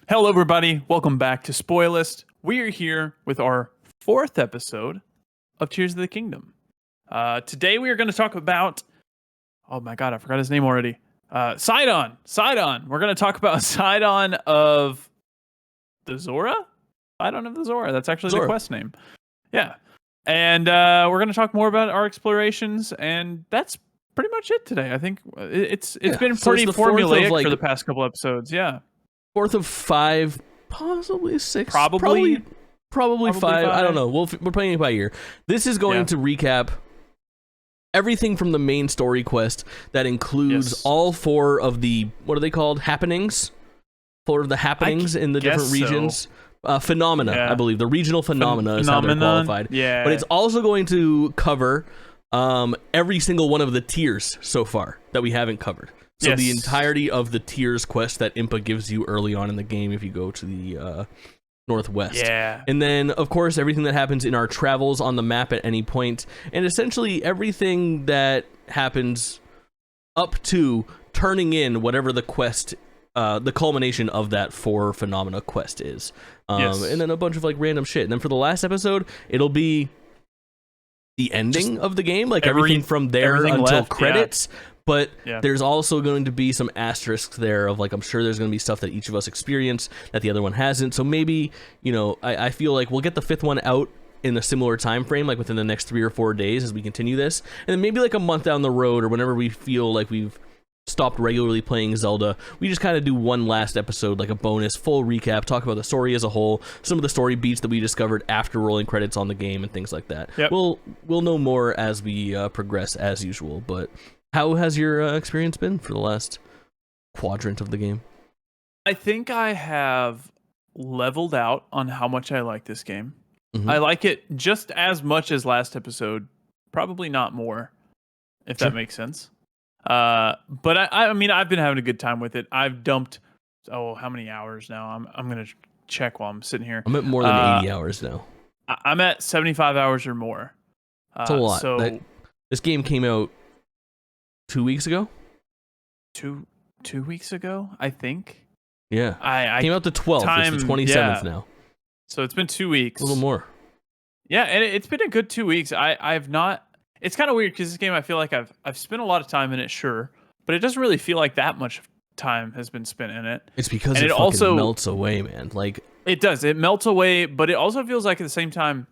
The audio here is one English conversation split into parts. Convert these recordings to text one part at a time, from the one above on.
Hello, everybody. Welcome back to SpoiList. We are here with our fourth episode of Tears of the Kingdom. Today, we are going to talk about... Oh my god, I forgot his name already. Sidon. Sidon. We're going to talk about Sidon of the Zora? Sidon of the Zora. That's actually Zora. the quest name. Yeah. And we're going to talk more about our explorations, and that's pretty much it today. I think it's been pretty formulaic for the past couple episodes. Yeah. Fourth of five, possibly six, Probably five. I don't know. We're playing it by ear. This is going to recap everything from the main story quest that includes all four of the, what are they called? Happenings? Four of the happenings in the different regions. Phenomena, I believe. The regional phenomena is how they're qualified. Yeah. But it's also going to cover every single one of the tiers so far that we haven't covered. So the entirety of the tiers quest that Impa gives you early on in the game if you go to the northwest. Yeah. And then, of course, everything that happens in our travels on the map at any point, and essentially everything that happens up to turning in whatever the quest, the culmination of that four phenomena quest is. And then a bunch of like random shit. And then for the last episode, it'll be the ending of the game, like everything from there until credits. But there's also going to be some asterisks there of like, I'm sure there's going to be stuff that each of us experience that the other one hasn't. So maybe, you know, I feel like we'll get the fifth one out in a similar time frame, like within the next 3 or 4 days as we continue this. And then maybe like a month down the road or whenever we feel like we've stopped regularly playing Zelda, we just kind of do one last episode, like a bonus full recap, talk about the story as a whole, some of the story beats that we discovered after rolling credits on the game and things like that. We'll know more as we progress as usual, but how has your experience been for the last quadrant of the game? I think I have leveled out on how much I like this game. I like it just as much as last episode, probably not more, if that makes sense. But I mean, I've been having a good time with it. I've dumped, how many hours now? I'm going to check while I'm sitting here. I'm at more than 80 hours now. I'm at 75 hours or more. That's a lot. So this game came out 2 weeks ago? 2 weeks ago, I think. Yeah. I came out the 12th. It's the 27th now. So it's been 2 weeks. A little more. Yeah, and it's been a good 2 weeks. I've not... It's kind of weird because this game, I feel like I've spent a lot of time in it, sure, but it doesn't really feel like that much time has been spent in it. It's because it also melts away, man. Like it does. It melts away, but it also feels like at the same time,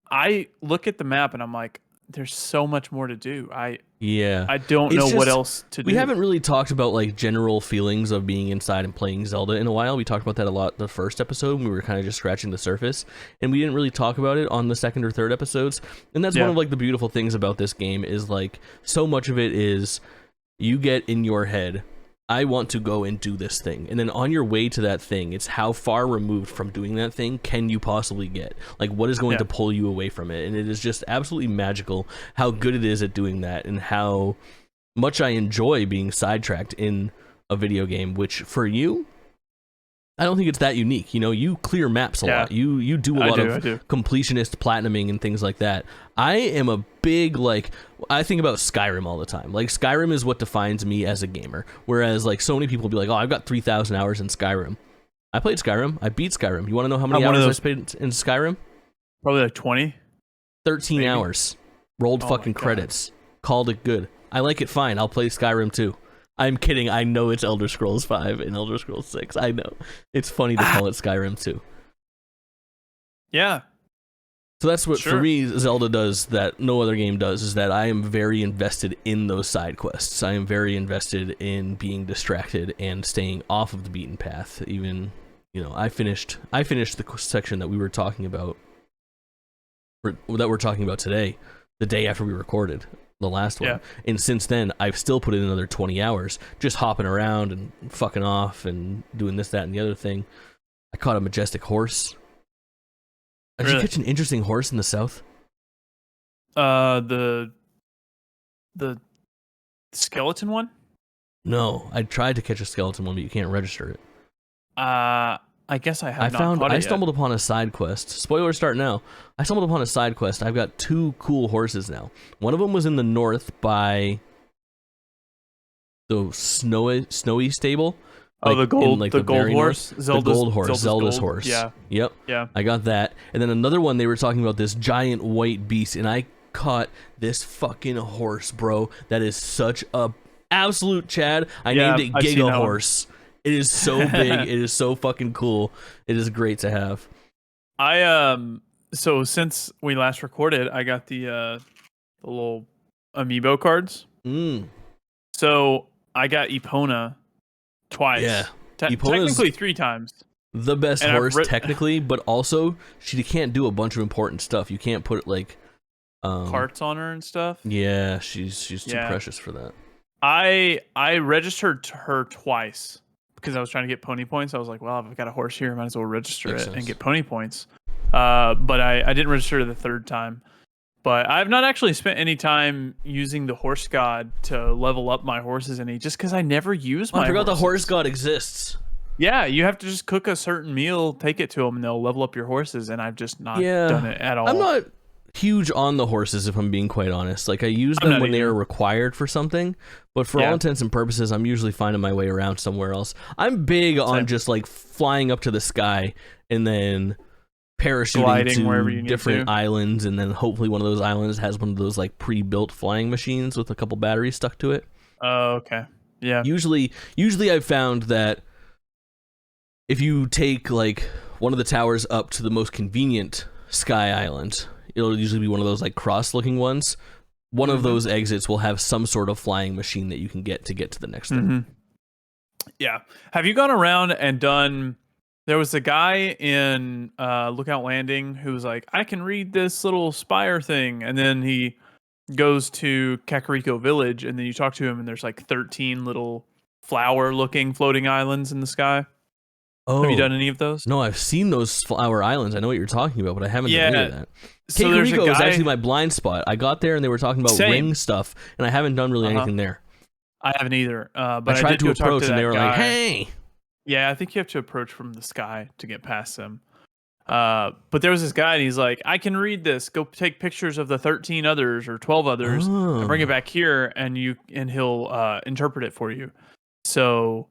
I look at the map and I'm like, there's so much more to do. I don't know what else to do. We haven't really talked about like general feelings of being inside and playing Zelda in a while. We talked about that a lot the first episode when we were kind of just scratching the surface, and we didn't really talk about it on the second or third episodes. And that's one of like the beautiful things about this game is like so much of it is you get in your head, I want to go and do this thing. And then on your way to that thing, it's how far removed from doing that thing can you possibly get? Like, what is going to pull you away from it? And it is just absolutely magical how good it is at doing that and how much I enjoy being sidetracked in a video game, which for you, I don't think it's that unique. You know, you clear maps a lot. You do a lot of completionist platinuming and things like that. I am a big, like, I think about Skyrim all the time. Like, Skyrim is what defines me as a gamer. Whereas, like, so many people will be like, oh, I've got 3,000 hours in Skyrim. I played Skyrim. I beat Skyrim. You want to know how many hours I spent in Skyrim? Probably like 20. 13 hours. Rolled fucking credits. Called it good. I like it fine. I'll play Skyrim too. I'm kidding. I know it's Elder Scrolls 5 and Elder Scrolls 6. I know. It's funny to call it Skyrim too. Yeah. So that's what, for me, Zelda does that no other game does, is that I am very invested in those side quests. I am very invested in being distracted and staying off of the beaten path. Even, you know, I finished the section that we were talking about, that we're talking about today, the day after we recorded the last one. And since then, I've still put in another 20 hours just hopping around and fucking off and doing this, that, and the other thing. I caught a majestic horse. Did you catch an interesting horse in the south? The skeleton one? No, I tried to catch a skeleton one, but you can't register it. I guess I have not caught it I stumbled upon a side quest. Spoilers start now. I stumbled upon a side quest. I've got 2 cool horses now. One of them was in the north by the snowy stable, Oh, Like the gold, in, like, the the gold very horse, the gold horse, Zelda's gold. horse. Yeah, Yep. yeah. I got that. And then another one, they were talking about this giant white beast, and I caught this fucking horse, bro. That is such a absolute Chad. I named it I've seen Giga that one. Horse. It is so big. It is so fucking cool. It is great to have. So since we last recorded, I got the little amiibo cards. So I got Epona twice. Yeah. Technically 3 times. The best horse, technically, but also she can't do a bunch of important stuff. You can't put like parts on her and stuff. Yeah, she's too precious for that. I registered her twice because I was trying to get pony points. I was like, well, if I've got a horse here, I might as well register it and get pony points. But I didn't register the 3rd time. But I've not actually spent any time using the horse god to level up my horses any, just because I never use my. I forgot horses. the horse god exists. Yeah, you have to just cook a certain meal, take it to them, and they'll level up your horses. And I've just not done it at all. I'm not huge on the horses, if I'm being quite honest. Like, I use them when they are required for something, but for all intents and purposes, I'm usually finding my way around somewhere else. I'm big on just like flying up to the sky and then parachuting to wherever you different islands, and then hopefully one of those islands has one of those like pre-built flying machines with a couple batteries stuck to it. Oh, okay. Yeah. Usually I've found that if you take like one of the towers up to the most convenient sky island, it'll usually be one of those like cross-looking ones. One of those exits will have some sort of flying machine that you can get to the next thing. Yeah. Have you gone around and done... There was a guy in Lookout Landing who was like, I can read this little spire thing. And then he goes to Kakariko Village, and then you talk to him, and there's like 13 little flower-looking floating islands in the sky. Oh. Have you done any of those? No, I've seen those flower islands. I know what you're talking about, but I haven't done any of that. So Kakariko is actually my blind spot. I got there, and they were talking about ring stuff, and I haven't done really anything there. I haven't either. But I tried to approach, and they were like, hey! Yeah, I think you have to approach from the sky to get past them. But there was this guy, and he's like, I can read this. Go take pictures of the 13 others or 12 others and bring it back here, and he'll interpret it for you. So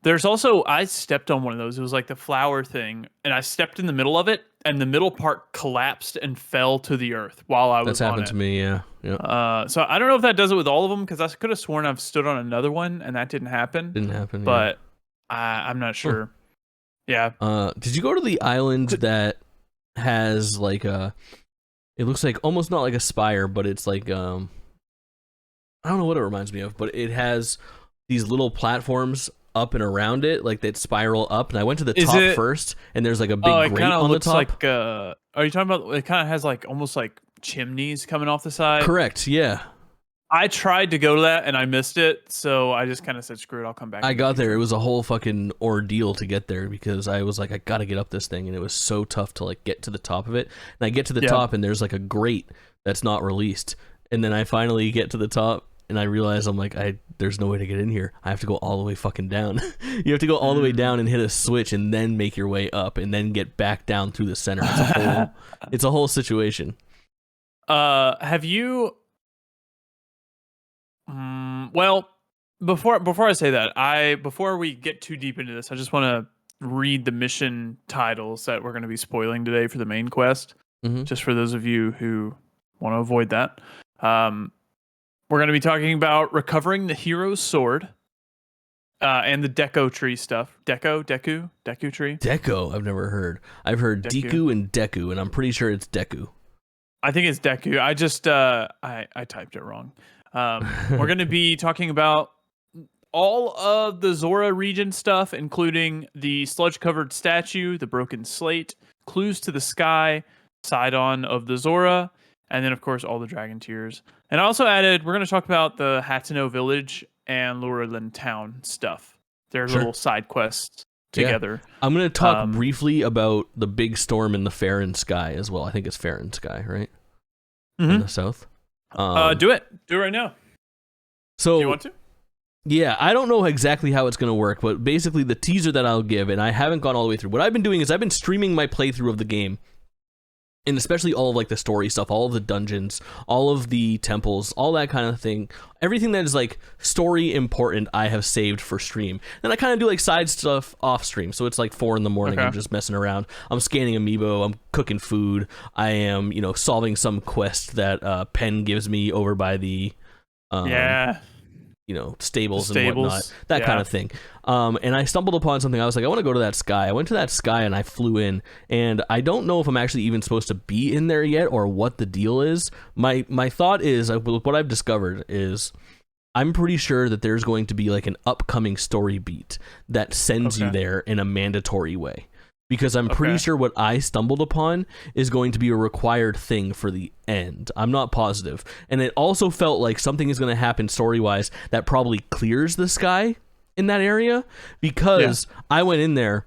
there's also, I stepped on one of those. It was like the flower thing, and I stepped in the middle of it, and the middle part collapsed and fell to the earth while I was on it. That's happened to me, yeah. So I don't know if that does it with all of them, because I could have sworn I've stood on another one, and that didn't happen. But I'm not sure. Yeah. Did you go to the island that has like it looks like almost not like a spire, but it's like I don't know what it reminds me of, but it has these little platforms up and around it, like that spiral up. And I went to the top first, and there's like a big grate on the top. Like, are you talking about? It kind of has like almost like chimneys coming off the side. Correct. Yeah. I tried to go to that and I missed it, so I just kind of said, screw it, I'll come back. I got there. It was a whole fucking ordeal to get there, because I was like, I gotta get up this thing, and it was so tough to like get to the top of it. And I get to the top, and there's like a grate that's not released. And then I finally get to the top, and I realize I'm like, there's no way to get in here. I have to go all the way fucking down. You have to go all the way down and hit a switch, and then make your way up, and then get back down through the center. It's a whole situation. Have you... well, before I say that, before we get too deep into this, I just want to read the mission titles that we're going to be spoiling today for the main quest. Just for those of you who want to avoid that. We're going to be talking about recovering the hero's sword, and the Deco tree stuff. Deku tree. Deco, I've never heard. I've heard Deku and Deku, and I'm pretty sure it's Deku. I think it's Deku. I just I typed it wrong. We're going to be talking about all of the Zora region stuff, including the sludge-covered statue, the broken slate, clues to the sky, Sidon of the Zora, and then, of course, all the dragon tears. And I also added, we're going to talk about the Hateno village and Lurelin town stuff. They're little side quests together. Yeah. I'm going to talk briefly about the big storm in the Farron sky as well. I think it's Farron sky, right? In the south. Do it right now. So, do you want to? Yeah, I don't know exactly how it's going to work, but basically the teaser that I'll give, and I haven't gone all the way through. What I've been doing is I've been streaming my playthrough of the game, and especially all of like the story stuff, all of the dungeons, all of the temples, all that kind of thing, everything that is like story important, I have saved for stream. Then I kind of do like side stuff off stream. So it's like 4 a.m. I'm just messing around. I'm scanning amiibo. I'm cooking food. I am, solving some quest that Penn gives me over by the stables and whatnot, that kind of thing. And I stumbled upon something. I was like, I want to go to that sky. I went to that sky and I flew in, and I don't know if I'm actually even supposed to be in there yet or what the deal is. My thought is, what I've discovered is, I'm pretty sure that there's going to be like an upcoming story beat that sends you there in a mandatory way. Because I'm pretty sure what I stumbled upon is going to be a required thing for the end. I'm not positive. And it also felt like something is going to happen story-wise that probably clears the sky in that area, because I went in there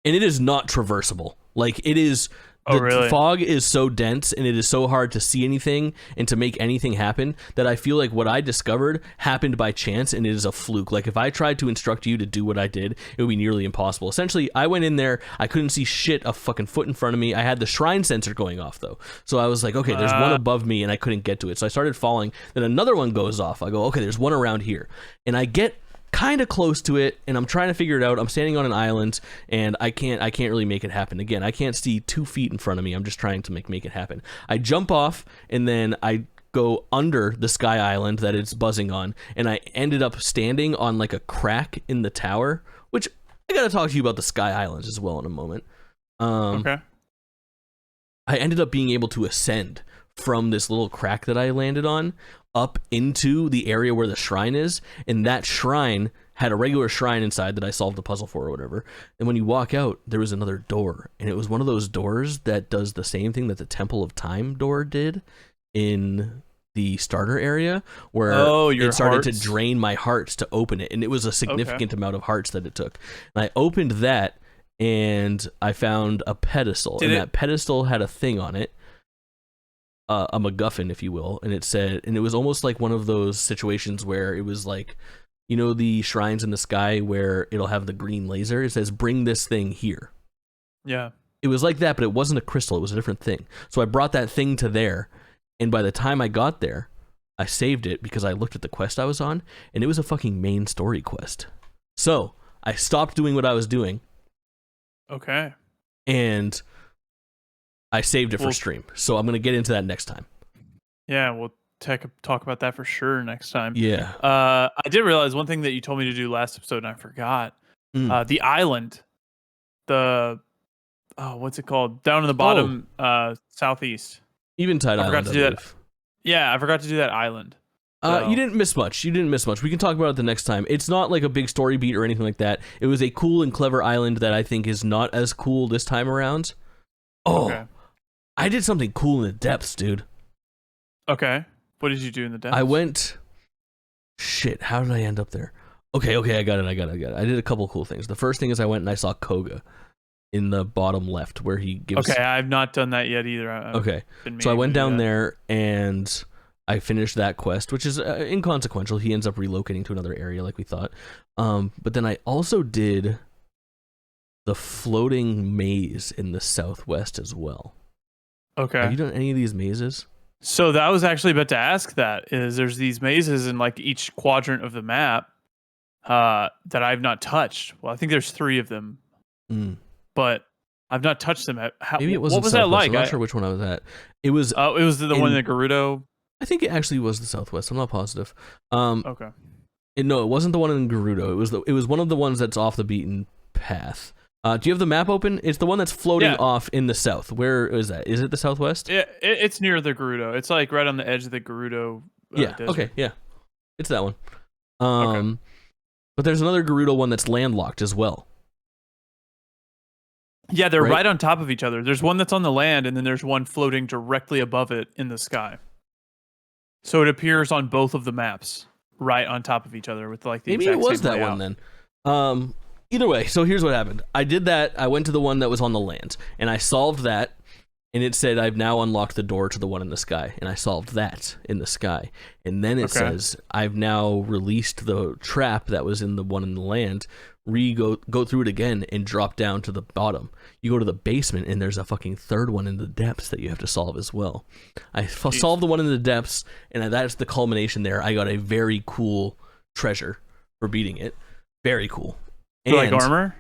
and it is not traversable. Like, it is... The fog is so dense and it is so hard to see anything and to make anything happen that I feel like what I discovered happened by chance and it is a fluke. Like, if I tried to instruct you to do what I did, it would be nearly impossible. Essentially, I went in there, I couldn't see shit a fucking foot in front of me. I had the shrine sensor going off though. So I was like, okay, there's one above me and I couldn't get to it. So I started falling. Then another one goes off. I go, okay, there's one around here. And I get kind of close to it and I'm trying to figure it out. I'm standing on an island and I can't really make it happen. Again, I can't see 2 feet in front of me. I'm just trying to make it happen. I jump off and then I go under the sky island that it's buzzing on, and I ended up standing on like a crack in the tower, which I gotta talk to you about the sky islands as well in a moment. I ended up being able to ascend from this little crack that I landed on up into the area where the shrine is, and that shrine had a regular shrine inside that I solved the puzzle for or whatever. And when you walk out, there was another door, and it was one of those doors that does the same thing that the Temple of Time door did in the starter area, where it started to drain my hearts to open it, and it was a significant amount of hearts that it took. And I opened that, and I found a pedestal, that pedestal had a thing on it, a MacGuffin, if you will, and it said, and it was almost like one of those situations where it was like, the shrines in the sky where it'll have the green laser. It says, bring this thing here. Yeah. It was like that, but it wasn't a crystal. It was a different thing. So I brought that thing to there, and by the time I got there, I saved it because I looked at the quest I was on, and it was a fucking main story quest. So I stopped doing what I was doing. Okay. And I saved it for stream, so I'm going to get into that next time. Yeah, we'll talk about that for sure next time. Yeah. I did realize one thing that you told me to do last episode, and I forgot. The island. What's it called? Down in the bottom southeast. Eventide Island. I forgot to do that. Yeah, I forgot to do that island. So. You didn't miss much. We can talk about it the next time. It's not like a big story beat or anything like that. It was a cool and clever island that I think is not as cool this time around. I did something cool in the depths, dude. Okay. What did you do in the depths? I went... Shit, how did I end up there? Okay, I got it. I did a couple cool things. The first thing is I went and I saw Koga in the bottom left where he gives... Okay, I've not done that yet either. So I went down there and I finished that quest, which is inconsequential. He ends up relocating to another area like we thought. But then I also did the floating maze in the southwest as well. Okay. Have you done any of these mazes? So that was actually about to ask that, is there's these mazes in like each quadrant of the map that I've not touched. Well, I think there's 3 of them, but I've not touched them. Maybe it was. What was that like? I'm not sure which one I was at. It was. It was the one in the Gerudo. I think it actually was the southwest. I'm not positive. Okay. No, it wasn't the one in Gerudo. It was one of the ones that's off the beaten path. Do you have the map open? It's the one that's floating off in the south. Where is that? Is it the southwest? Yeah, it's near the Gerudo. It's like right on the edge of the Gerudo. Desert. Okay, yeah. It's that one. But there's another Gerudo one that's landlocked as well. Yeah, they're right on top of each other. There's one that's on the land, and then there's one floating directly above it in the sky. So it appears on both of the maps, right on top of each other with like the exact same layout. Maybe it was that one then. Either way, so here's what happened. I did that. I went to the one that was on the land, and I solved that, and it said, I've now unlocked the door to the one in the sky, and I solved that in the sky. And then it says, I've now released the trap that was in the one in the land, go through it again and drop down to the bottom. You go to the basement and there's a fucking third one in the depths that you have to solve as well. I solved the one in the depths, and that's the culmination there. I got a very cool treasure for beating it. Very cool. And like armor?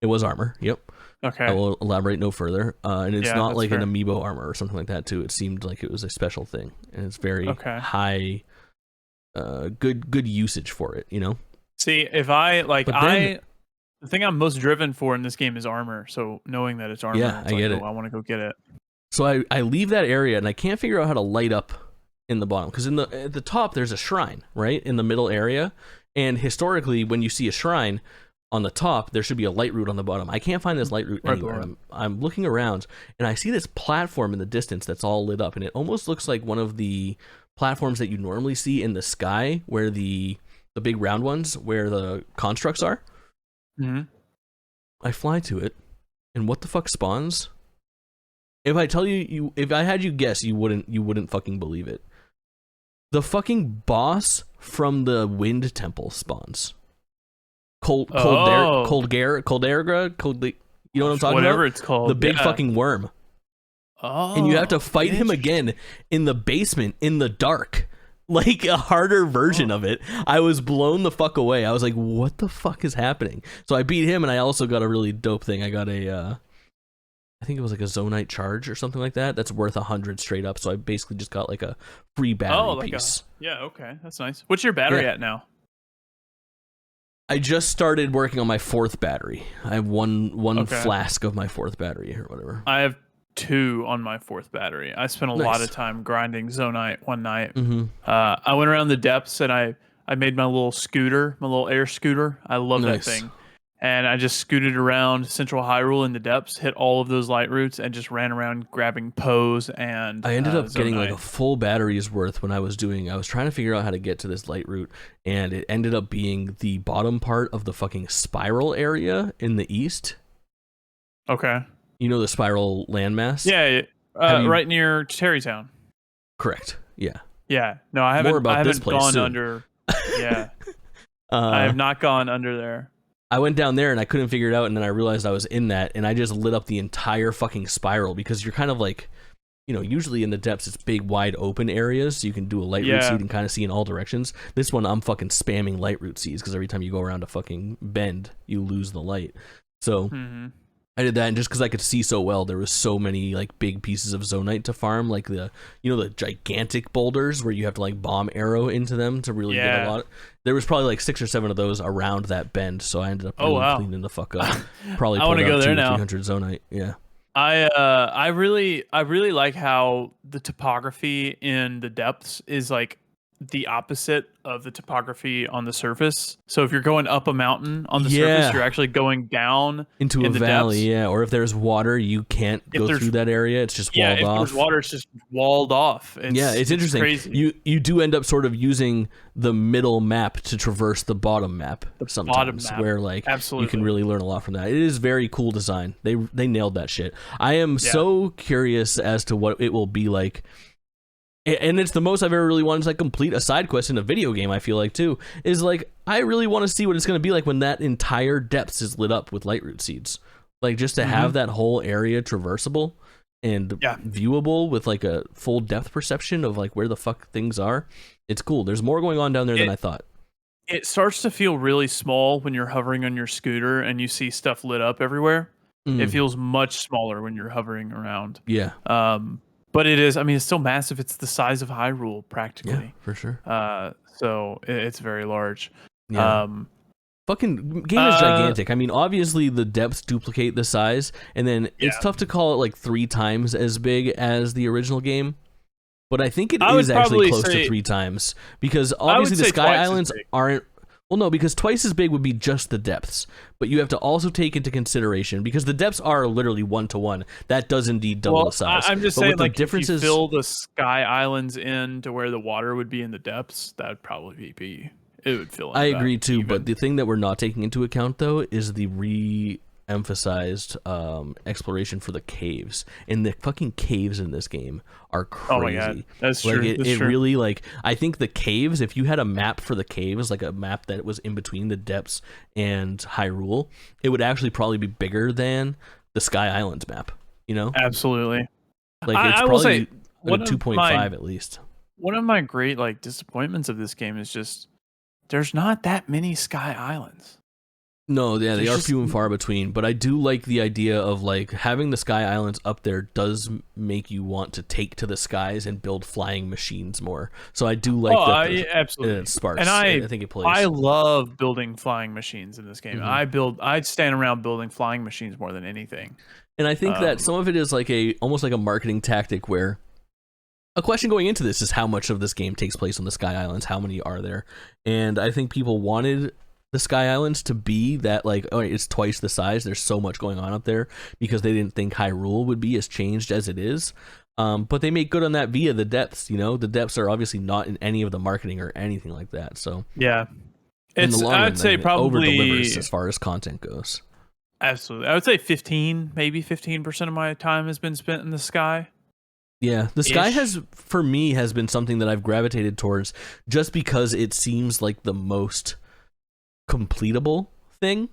It was armor, yep. Okay. I will elaborate no further. And it's not like fair. an amiibo armor or something like that too. It seemed like it was a special thing, and it's very high good usage for it, you know? See, if I like the thing I'm most driven for in this game is armor. So knowing that it's armor, yeah, I get it. I want to go get it. So I leave that area and I can't figure out how to light up in the bottom, because at the top there's a shrine right in the middle area, and historically when you see a shrine on the top there should be a light root on the bottom. I can't find this light root anywhere. I'm looking around and I see this platform in the distance that's all lit up, and it almost looks like one of the platforms that you normally see in the sky, where the big round ones where the constructs are. Mm-hmm. I fly to it, and what the fuck spawns? If I tell you, if I had you guess, you wouldn't fucking believe it. The fucking boss from the Wind Temple spawns. You know what I'm talking about? Whatever it's called. The big fucking worm. Oh. And you have to fight him again in the basement in the dark. Like a harder version of it. I was blown the fuck away. I was like, what the fuck is happening? So I beat him, and I also got a really dope thing. I got I think it was like a Zonite charge or something like that. That's worth 100 straight up. So I basically just got like a free battery piece. Okay. That's nice. What's your battery at now? I just started working on my 4th battery. I have one flask of my 4th battery or whatever. I have 2 on my 4th battery. I spent a lot of time grinding Zonite one night. Mm-hmm. I went around the depths and I made my little scooter, my little air scooter. I love that thing. And I just scooted around Central Hyrule in the depths, hit all of those light roots, and just ran around grabbing Pose and I ended up Zonite. getting like a full battery's worth when I was trying to figure out how to get to this light route, and it ended up being the bottom part of the fucking spiral area in the east. Okay. You know the spiral landmass? Yeah, right near Terrytown. Correct. Yeah. Yeah. No, I haven't. More about I haven't this place gone soon. under. Yeah. I have not gone under there. I went down there and I couldn't figure it out, and then I realized I was in that, and I just lit up the entire fucking spiral, because you're kind of like, you know, usually in the depths it's big wide open areas, so you can do a light root seed and kind of see in all directions. This one I'm fucking spamming light root seeds, because every time you go around a fucking bend you lose the light. So I did that, and just because I could see so well, there was so many like big pieces of Zonite to farm, like the gigantic boulders where you have to like bomb arrow into them to really get a lot. There was probably like 6 or 7 of those around that bend, so I ended up cleaning the fuck up. Probably I want to go there now. 300 Zonite. Yeah. I really like how the topography in the depths is like the opposite of the topography on the surface. So if you're going up a mountain on the surface, you're actually going down into a valley, depths. Or if there's water, you can't go through that area. It's just walled off. If there's water, it's just walled off. It's interesting. Crazy. You do end up sort of using the middle map to traverse the bottom map sometimes, where like you can really learn a lot from that. It is very cool design. They nailed that shit. I am so curious as to what it will be like. And it's the most I've ever really wanted to like complete a side quest in a video game, I feel like, too, is like, I really want to see what it's going to be like when that entire depths is lit up with light root seeds. Like, just to have that whole area traversable and viewable with like a full depth perception of like where the fuck things are. It's cool. There's more going on down there than I thought. It starts to feel really small when you're hovering on your scooter and you see stuff lit up everywhere. It feels much smaller when you're hovering around. Yeah. But it is, I mean, it's still massive. It's the size of Hyrule, practically. Yeah, for sure. So it's very large. Yeah. Fucking game is gigantic. I mean, obviously the depths duplicate the size, and then it's tough to call it like 3 times as big as the original game. But I think it is actually close to 3 times, because obviously the Sky Islands aren't. Well, no, because twice as big would be just the depths, but you have to also take into consideration, because the depths are literally 1-to-1. That does indeed double the size. I'm just saying, like, if you fill the Sky Islands in to where the water would be in the depths, that would probably be. It would fill in. I agree too, but the thing that we're not taking into account though is the emphasized exploration for the caves, and the fucking caves in this game are crazy. Oh my God. That's like true. it really, like, I think the caves, if you had a map for the caves, like a map that was in between the depths and Hyrule, it would actually probably be bigger than the Sky Islands map, you know? Absolutely. Like, it's I will probably say, like a 2.5 at least. One of my great like disappointments of this game is just there's not that many Sky Islands. No, yeah, they are few and far between, but I do like the idea of like having the Sky Islands up there does make you want to take to the skies and build flying machines more. So I do like that. Absolutely. It sparks. And I think it plays. I love building flying machines in this game. Mm-hmm. I'd stand around building flying machines more than anything. And I think that some of it is like almost like a marketing tactic where a question going into this is how much of this game takes place on the Sky Islands, how many are there? And I think people wanted the Sky Islands to be that, like, oh, it's twice the size. There's so much going on up there because they didn't think Hyrule would be as changed as it is. But they make good on that via the depths. You know, the depths are obviously not in any of the marketing or anything like that. So yeah, I'd say probably over delivers as far as content goes. Absolutely, I would say 15% of my time has been spent in the sky. Yeah, the sky has been something that I've gravitated towards just because it seems like the most completable thing.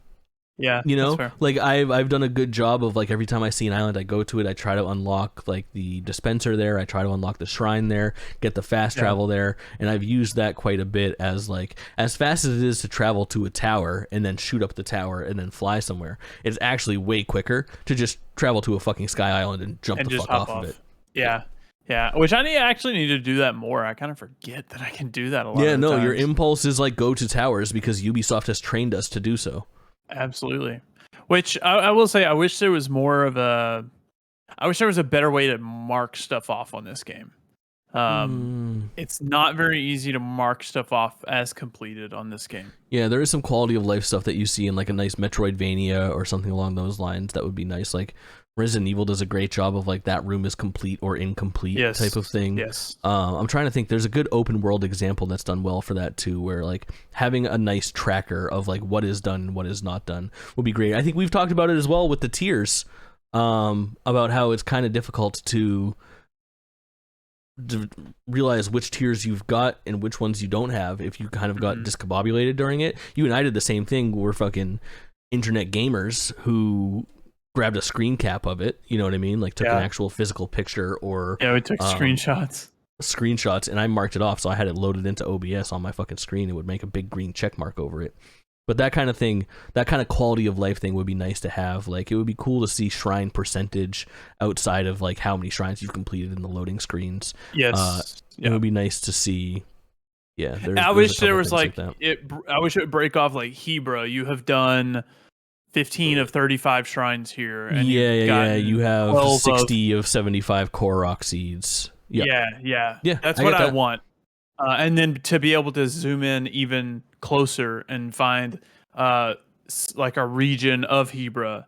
Yeah, you know, like I've done a good job of, like, every time I see an island, I go to it, I try to unlock like the dispenser there, I try to unlock the shrine there, get the fast travel there, and I've used that quite a bit as, like, as fast as it is to travel to a tower and then shoot up the tower and then fly somewhere, it's actually way quicker to just travel to a fucking sky island and jump the fuck off of it. Yeah. Which I actually need to do that more. I kind of forget that I can do that a lot. Yeah, no, your impulse is like go to towers because Ubisoft has trained us to do so. Absolutely. Which I will say, I wish there was a better way to mark stuff off on this game. It's not very easy to mark stuff off as completed on this game. Yeah, there is some quality of life stuff that you see in like a nice Metroidvania or something along those lines that would be nice. Like Resident Evil does a great job of like that room is complete or incomplete type of thing. Yes. I'm trying to think. There's a good open world example that's done well for that too, where like having a nice tracker of like what is done and what is not done would be great. I think we've talked about it as well with the tiers, about how it's kind of difficult to realize which tiers you've got and which ones you don't have if you kind of got discombobulated during it. You and I did the same thing. We're fucking internet gamers who grabbed a screen cap of it, you know what I mean? Like took an actual physical picture or we took screenshots, and I marked it off, so I had it loaded into OBS on my fucking screen. It would make a big green check mark over it. But that kind of thing, that kind of quality of life thing would be nice to have. Like, it would be cool to see shrine percentage outside of like how many shrines you've completed in the loading screens. Yes. It would be nice to see. Yeah, I wish there was like I wish it would break off like Hebra. You have done 15 of 35 shrines here. And you have 60 of 75 Korok seeds. Yeah. That's what I want. And then to be able to zoom in even closer and find like a region of Hebra.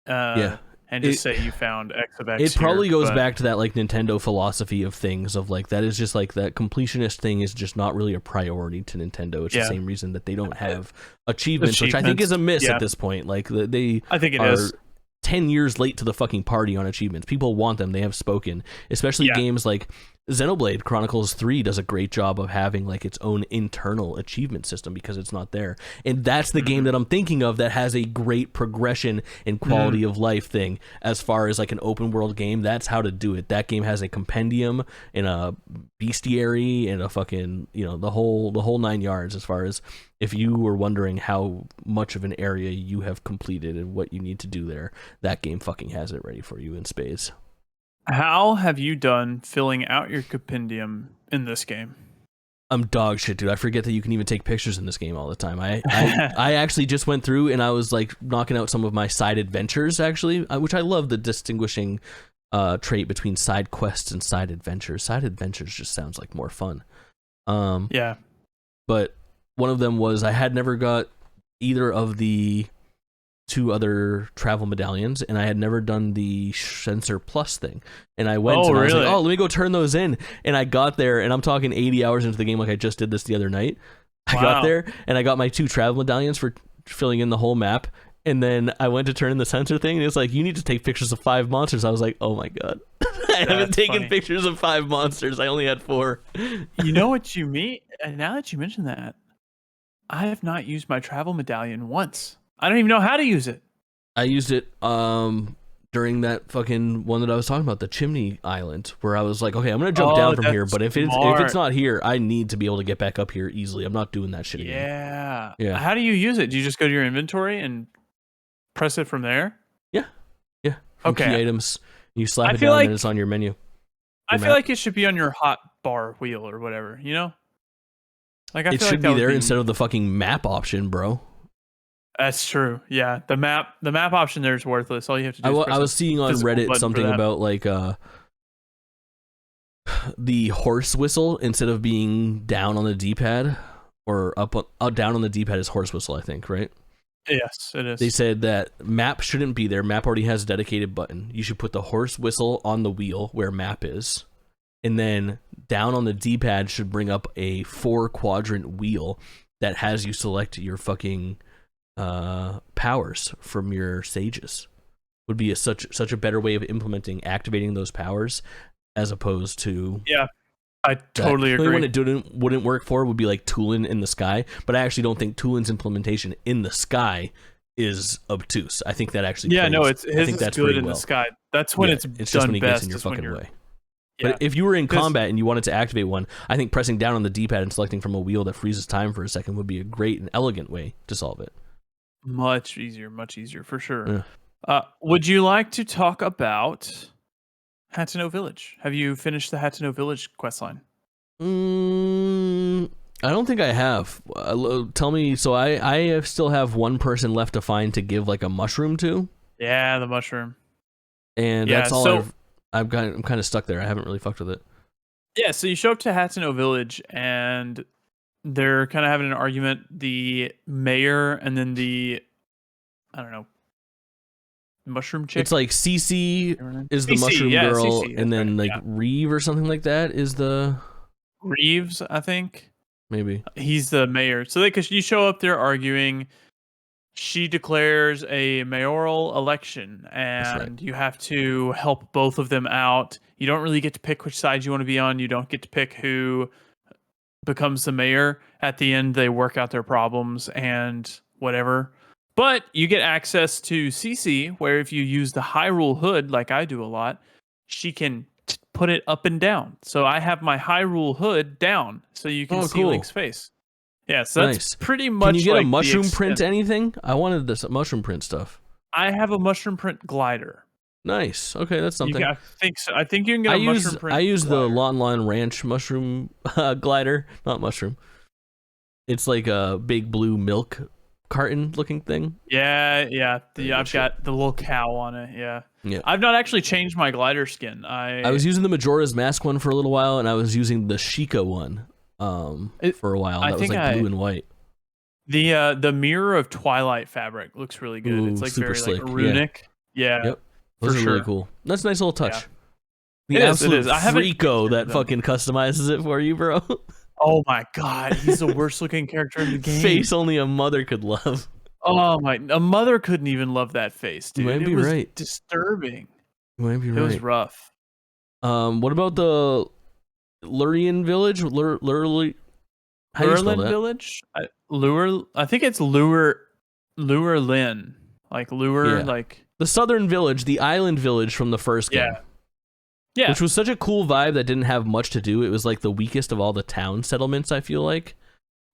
And just say you found X of X. It probably goes back to that like Nintendo philosophy of things of like that is just like that completionist thing is just not really a priority to Nintendo. It's the same reason that they don't have achievements, which I think is a miss at this point. Like I think it is 10 years late to the fucking party on achievements. People want them. They have spoken, especially games like Xenoblade Chronicles 3 does a great job of having like its own internal achievement system because it's not there. And that's the game that I'm thinking of that has a great progression and quality of life thing as far as like an open world game. That's how to do it. That game has a compendium and a bestiary and a fucking, you know, the whole 9 yards as far as if you were wondering how much of an area you have completed and what you need to do there, that game fucking has it ready for you in spades. How have you done filling out your compendium in this game? I'm dog shit, dude. I forget that you can even take pictures in this game all the time. I actually just went through and I was like knocking out some of my side adventures, actually, which I love the distinguishing trait between side quests and side adventures. Side adventures just sounds like more fun. But one of them was I had never got either of the 2 other travel medallions, and I had never done the sensor plus thing. And I went and I was like, oh, let me go turn those in. And I got there, and I'm talking 80 hours into the game, like I just did this the other night. I got there, and I got my 2 travel medallions for filling in the whole map. And then I went to turn in the sensor thing, and it's like, you need to take pictures of 5 monsters. I was like, oh my god. I haven't taken pictures of 5 monsters. I only had 4. You know what you mean? And now that you mention that, I have not used my travel medallion once. I don't even know how to use it. I used it during that fucking one that I was talking about, the Chimney Island, where I was like, okay, I'm gonna jump down from here, but if it's not here, I need to be able to get back up here easily. I'm not doing that shit again. Yeah. How do you use it? Do you just go to your inventory and press it from there? Yeah. From key items, you slap it down and it's on your menu. I feel like it should be on your hot bar wheel or whatever, you know? Like it should be there instead of the fucking map option, bro. That's true. Yeah, the map option there is worthless. All you have to do is I was seeing on Reddit something about like the horse whistle instead of being down on the D-pad or down on the D-pad is horse whistle, I think, right? Yes, it is. They said that map shouldn't be there. Map already has a dedicated button. You should put the horse whistle on the wheel where map is. And then down on the D-pad should bring up a 4-quadrant wheel that has you select your fucking powers from your sages. Would be such a better way of implementing activating those powers as opposed to I totally agree. The only one it wouldn't work for would be like Kaulin in the sky, but I actually don't think Tulin's implementation in the sky is obtuse. I think that actually it's good in the sky. That's when it's just done when he best gets in your fucking way. Yeah. But if you were in combat and you wanted to activate one, I think pressing down on the D-pad and selecting from a wheel that freezes time for a second would be a great and elegant way to solve it. Much easier for sure. Yeah. Would you like to talk about Hateno Village? Have you finished the Hateno Village questline? I don't think I have. Tell me. So I still have one person left to find to give like a mushroom to. Yeah, the mushroom. And that's all. I'm kind of stuck there. I haven't really fucked with it. Yeah. So you show up to Hateno Village and they're kind of having an argument. The mayor and then mushroom chick. It's like Cece is the mushroom girl, Cece, and then Reeve or something like that is the Reeves, I think. Maybe he's the mayor. So because you show up there arguing, she declares a mayoral election, and you have to help both of them out. You don't really get to pick which side you want to be on. You don't get to pick who becomes the mayor. At the end, they work out their problems and whatever. But you get access to Cece, where if you use the Hyrule hood, like I do a lot, she can put it up and down. So I have my Hyrule hood down, so you can see Link's face. Yeah, so that's pretty much. Can you get a mushroom print anything? I wanted this mushroom print stuff. I have a mushroom print glider. Nice. Okay, that's something. I think so. I think you can get a mushroom print. I use the Lon Lon Ranch mushroom glider, not mushroom. It's like a big blue milk carton looking thing. Yeah. I've got the little cow on it. Yeah. I've not actually changed my glider skin. I was using the Majora's Mask one for a little while, and I was using the Sheikah one for a while. That was like blue and white. The Mirror of Twilight fabric looks really good. It's like very slick. Like runic. Yeah. Yep. Those are really cool. That's a nice little touch. Yeah. The absolute freako that fucking customizes it for you, bro. Oh my god, he's the worst looking character in the game. Face only a mother could love. Oh my, a mother couldn't even love that face, dude. You might be right. Disturbing. You might be right. It was rough. What about the Lurian Village? Lurlin Village? I think it's Lurlin. Like lure, like the southern village, the island village from the first game. Yeah. Which was such a cool vibe that didn't have much to do. It was like the weakest of all the town settlements, I feel like.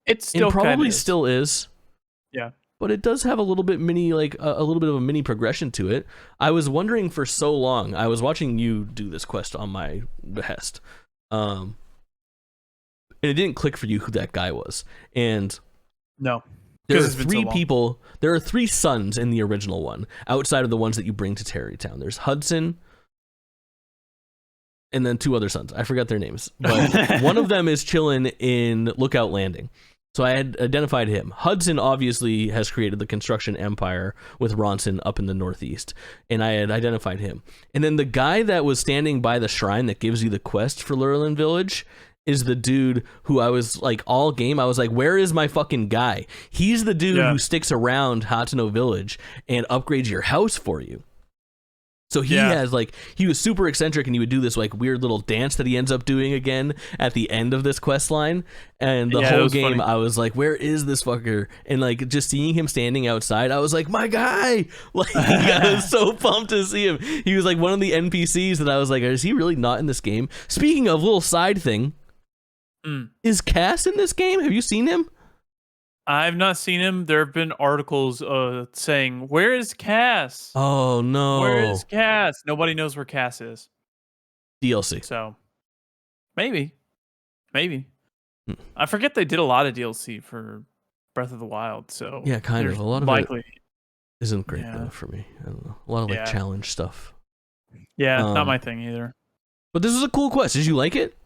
It still probably still is. Yeah. But it does have a little bit a little bit of a mini progression to it. I was wondering for so long. I was watching you do this quest on my behest. And it didn't click for you who that guy was. And no. There are 3 people. There are 3 sons in the original one, outside of the ones that you bring to Tarrytown. There's Hudson, and then 2 other sons. I forgot their names. But one of them is chilling in Lookout Landing. So I had identified him. Hudson obviously has created the construction empire with Ronson up in the northeast. And I had identified him. And then the guy that was standing by the shrine that gives you the quest for Lurlin Village is the dude who I was like all game. I was like, where is my fucking guy? He's the dude who sticks around Hateno Village and upgrades your house for you. So he has like, he was super eccentric, and he would do this like weird little dance that he ends up doing again at the end of this quest line. And the whole game, I was like, where is this fucker? And like just seeing him standing outside, I was like, my guy! Like, I was so pumped to see him. He was like one of the NPCs that I was like, is he really not in this game? Speaking of, little side thing, is Cass in this game? Have you seen him? I've not seen him. There have been articles saying, where is Cass? Oh, no. Where is Cass? Nobody knows where Cass is. DLC. So, maybe. I forget they did a lot of DLC for Breath of the Wild, so... Yeah, kind of. A lot of likely. It isn't great, though, for me. I don't know. A lot of, like, challenge stuff. Yeah, not my thing either. But this was a cool quest. Did you like it?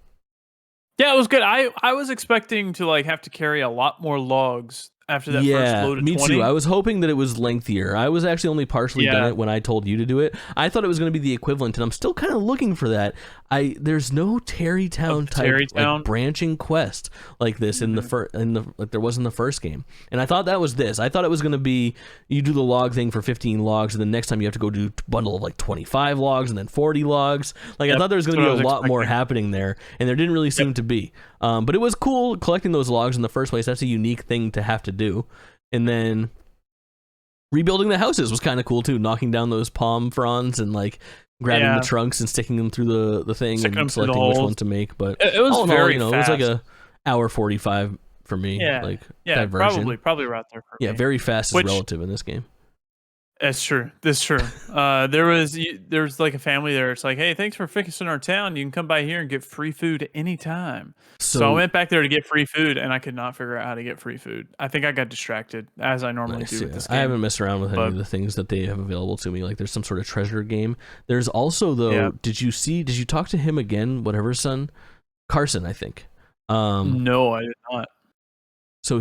Yeah, it was good. I was expecting to like have to carry a lot more logs after that first load of 20. Me too. I was hoping that it was lengthier. I was actually only partially done it when I told you to do it. I thought it was going to be the equivalent, and I'm still kind of looking for that. There's no Tarrytown type like, branching quest like this in the like there was in the first game. And I thought that was this. I thought it was going to be you do the log thing for 15 logs, and then next time you have to go do a bundle of like 25 logs and then 40 logs. Like I thought there was going to be a lot more happening there, and there didn't really seem to be. But it was cool collecting those logs in the first place. That's a unique thing to have to do. And then rebuilding the houses was kind of cool too, knocking down those palm fronds and like grabbing the trunks and sticking them through the thing and selecting which one to make. But it was very fast. It was like a hour 45 for me. Like diversion. Probably right there for me. Very fast is relative in this game. That's true. There was like a family there. It's like, hey, thanks for fixing our town. You can come by here and get free food anytime. So I went back there to get free food, and I could not figure out how to get free food. I think I got distracted, as I normally do with this game. I haven't messed around with any of the things that they have available to me. Like there's some sort of treasure game. There's also, though, did you talk to him again, whatever son? Carson, I think. No, I did not. So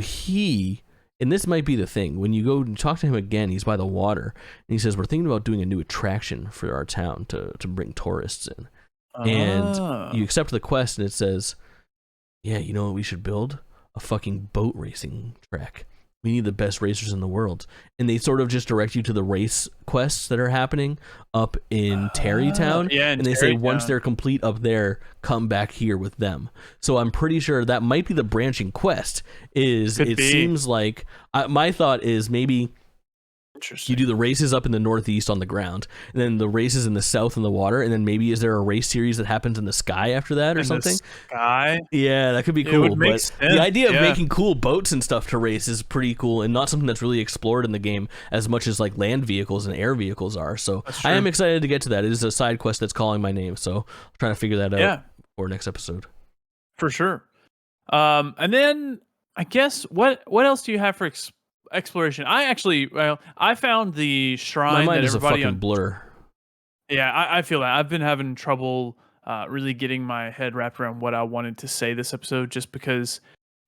and this might be the thing, when you go and talk to him again, he's by the water, and he says, we're thinking about doing a new attraction for our town to bring tourists in. And you accept the quest, and it says, yeah, you know what we should build? A fucking boat racing track. We need the best racers in the world. And they sort of just direct you to the race quests that are happening up in Tarrytown. And they say once they're complete up there, come back here with them. So I'm pretty sure that might be the branching quest. Seems like my thought is maybe you do the races up in the northeast on the ground, and then the races in the south in the water, and then maybe is there a race series that happens in the sky after that or something? Sky? Yeah, that could be cool. But the idea of making cool boats and stuff to race is pretty cool, and not something that's really explored in the game as much as like land vehicles and air vehicles are. So I am excited to get to that. It is a side quest that's calling my name, so I'm trying to figure that out for next episode. For sure. And then I guess what else do you have for exploration? I found the shrine. My mind that is a fucking blur. Yeah, I feel that. I've been having trouble really getting my head wrapped around what I wanted to say this episode, just because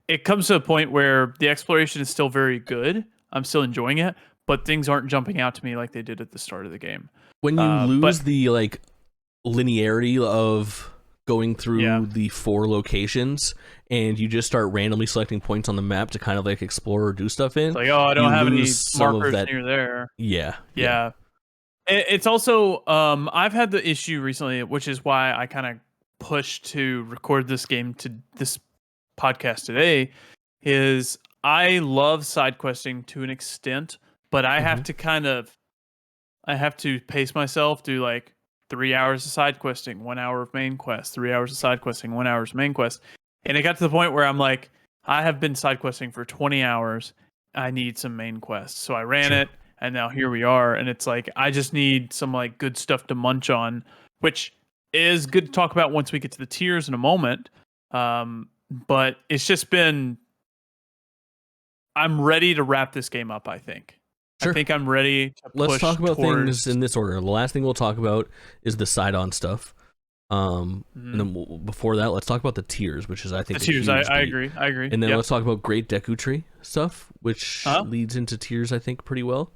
it comes to a point where the exploration is still very good. I'm still enjoying it, but things aren't jumping out to me like they did at the start of the game. When you lose the like linearity of going through the 4 locations, and you just start randomly selecting points on the map to kind of like explore or do stuff in. It's like, I don't have any markers near there. Yeah. It's also, I've had the issue recently, which is why I kind of pushed to record this podcast today, is I love side questing to an extent, but I have to pace myself, do like 3 hours of side questing, 1 hour of main quest, 3 hours of side questing, 1 hour of main quest. And it got to the point where I'm like, I have been side questing for 20 hours. I need some main quests. So I ran it, and now here we are. And it's like, I just need some like good stuff to munch on, which is good to talk about once we get to the tiers in a moment. But it's just been, I'm ready to wrap this game up, I think. I think I'm ready to push. Let's talk about things in this order. The last thing we'll talk about is the side-on stuff. And then before that, let's talk about the tiers, which is, I think, the tiers. I agree. And then let's talk about Great Deku Tree stuff, which leads into tiers, I think, pretty well.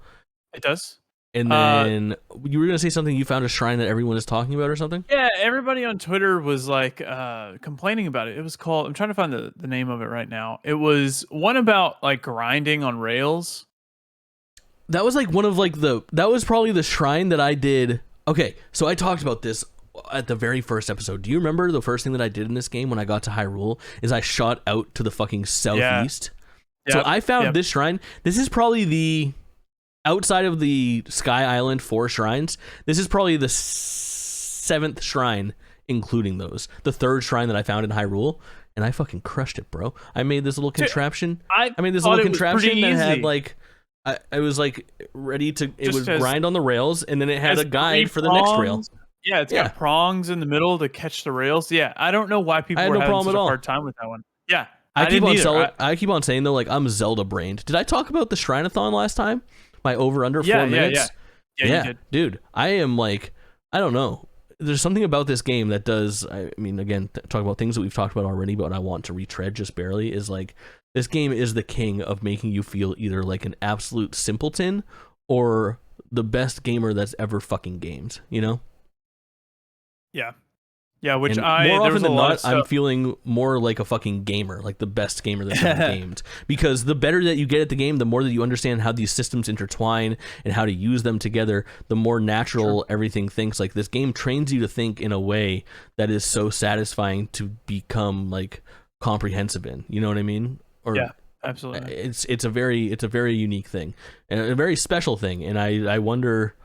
It does. And then you were gonna say something. You found a shrine that everyone is talking about, or something? Yeah, everybody on Twitter was like complaining about it. It was called. I'm trying to find the name of it right now. It was one about like grinding on rails. That was like one of like that was probably the shrine that I did. Okay, so I talked about this at the very first episode. Do you remember the first thing that I did in this game when I got to Hyrule is I shot out to the fucking southeast? Yeah. So I found this shrine. This is probably the outside of the Sky Island 4 shrines, this is probably the 7th shrine, including those. The 3rd shrine that I found in Hyrule, and I fucking crushed it, bro. I made this little contraption. I made this little contraption that had like, I was like ready to. It would grind on the rails, and then it had a guide for the next rail. Yeah, it's got prongs in the middle to catch the rails. Yeah, I don't know why people were having such a hard time with that one. Yeah, I keep on saying though, like I'm Zelda brained. Did I talk about the Shrine-a-thon last time? My over under 4 minutes. Yeah, you did. Dude, I am like, I don't know. There's something about this game that does. I mean, again, talk about things that we've talked about already, but I want to retread just barely. Is like this game is the king of making you feel either like an absolute simpleton or the best gamer that's ever fucking gamed. You know? Yeah. Yeah, which more often than not, I'm feeling more like a fucking gamer, like the best gamer that's ever gamed. Because the better that you get at the game, the more that you understand how these systems intertwine and how to use them together, the more natural everything thinks. Like this game trains you to think in a way that is so satisfying to become like comprehensive in. You know what I mean? Or, yeah, absolutely. It's a very unique thing and a very special thing. And I wonder.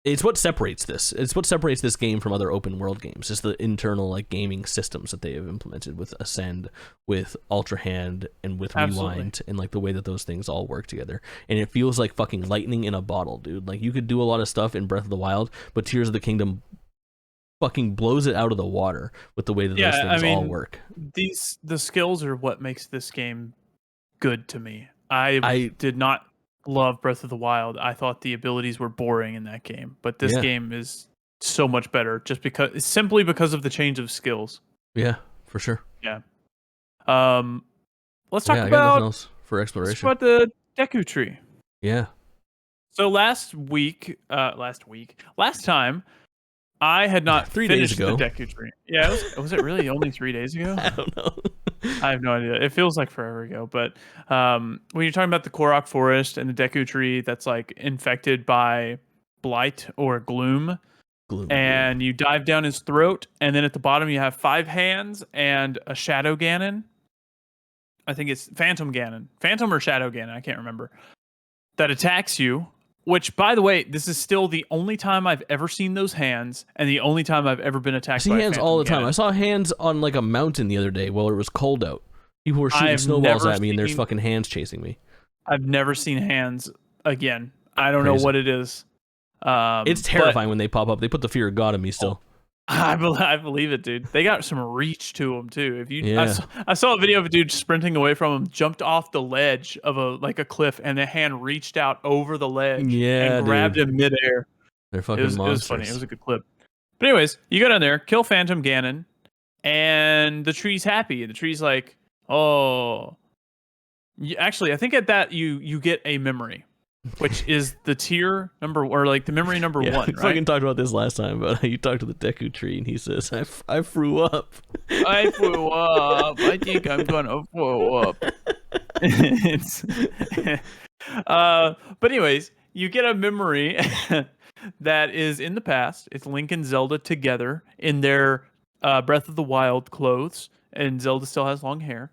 It's what separates this. It's what separates this game from other open world games. It's the internal like gaming systems that they have implemented with Ascend, with Ultra Hand, and with Rewind, and like the way that those things all work together. And it feels like fucking lightning in a bottle, dude. Like you could do a lot of stuff in Breath of the Wild, but Tears of the Kingdom fucking blows it out of the water with the way that those things all work. The skills are what makes this game good to me. I did not love Breath of the Wild. I thought the abilities were boring in that game, but this game is so much better just simply because of the change of skills. Yeah, for sure. Yeah. Let's talk about nothing else for exploration. Let's talk about the Deku Tree. Yeah. So last time I had not 3 finished days ago. The Deku Tree. Yeah, was it really only 3 days ago? I don't know. I have no idea. It feels like forever ago. But when you're talking about the Korok Forest and the Deku Tree that's like infected by blight or gloom, and you dive down his throat, and then at the bottom you have 5 hands and a Shadow Ganon. I think it's Phantom Ganon. Phantom or Shadow Ganon, I can't remember. That attacks you. Which, by the way, this is still the only time I've ever seen those hands, and the only time I've ever been attacked by hands all the time. I saw hands on like a mountain the other day while it was cold out. People were shooting snowballs at me, and there's fucking hands chasing me. I've never seen hands again. I don't know what it is. It's terrifying when they pop up. They put the fear of God in me still. I believe it, dude. They got some reach to them too. I saw a video of a dude sprinting away from him, jumped off the ledge of a cliff, and the hand reached out over the ledge and grabbed him midair. They're fucking monsters. It was funny. It was a good clip. But anyways, you go down there, kill Phantom Ganon, and the tree's happy. The tree's like, oh. Actually, I think at that you get a memory, which is the tier number, or like the memory number 1, right? We fucking talked about this last time, but you talked to the Deku Tree, and he says, I threw up. I threw up. I think I'm gonna throw up. But anyways, you get a memory that is in the past. It's Link and Zelda together in their Breath of the Wild clothes, and Zelda still has long hair.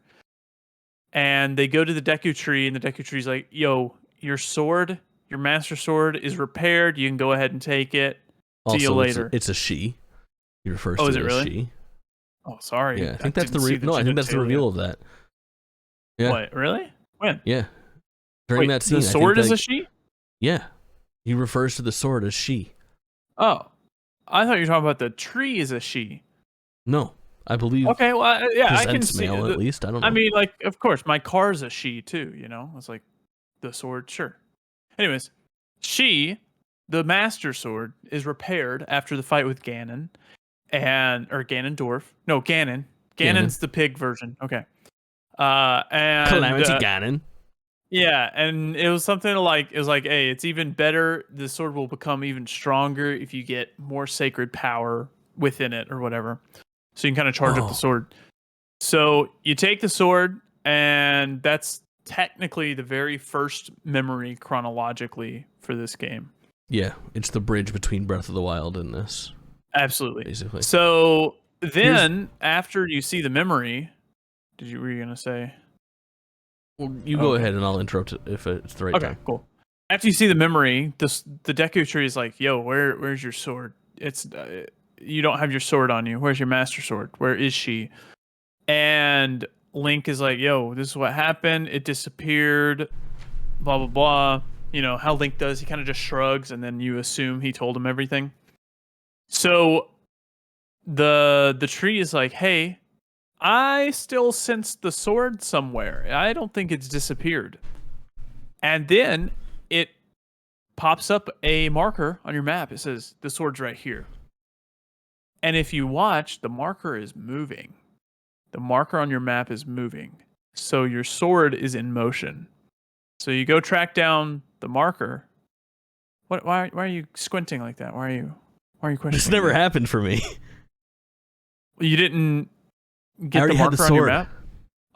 And they go to the Deku Tree, and the Deku Tree's like, yo, your sword, your master sword is repaired. You can go ahead and take it. Also, see you later. It's a she. He refers to it as really? She. Oh, sorry. Yeah, I think that's the reveal of that. Yeah. What? Really? When? Yeah. During that scene, the sword is a she? Yeah. He refers to the sword as she. Oh. I thought you were talking about the tree is a she. No. I believe. Okay, well, yeah, I can see male, at least. I don't know. I mean, like, of course, my car's a she too, you know? It's like the sword, sure. Anyways, the master sword, is repaired after the fight with Ganon, or Ganondorf. No, Ganon. Ganon's the pig version. Okay. And Calamity Ganon. Yeah, and it was something like, it was like, hey, it's even better. The sword will become even stronger if you get more sacred power within it or whatever. So you can kind of charge up the Oh, sword. So you take the sword, and that's technically the very first memory chronologically for this game. yeah, it's the bridge between Breath of the Wild and this, Absolutely. basically. So Here's then, after you see the memory, were you gonna say? Well, you go Okay. ahead and I'll interrupt it if it's the right Okay, time. cool. After you see the memory, the Deku Tree is like, "Yo, where's your sword? It's you don't have your sword on you. Where's your Master Sword? Where is she?" And Link is like, "Yo, this is what happened. It disappeared. Blah blah blah." You know how Link does. He kind of just shrugs, and then you assume he told him everything. So the tree is like, "Hey, I still sense the sword somewhere. I don't think it's disappeared." And then it pops up a marker on your map. It says the sword's right here. And if you watch, the marker is moving. The marker on your map is moving. So your sword is in motion. So you go track down the marker. What? Why are you squinting like that? Why are you questioning? This never me? happened for me. You didn't I get the already had marker the on your sword. map?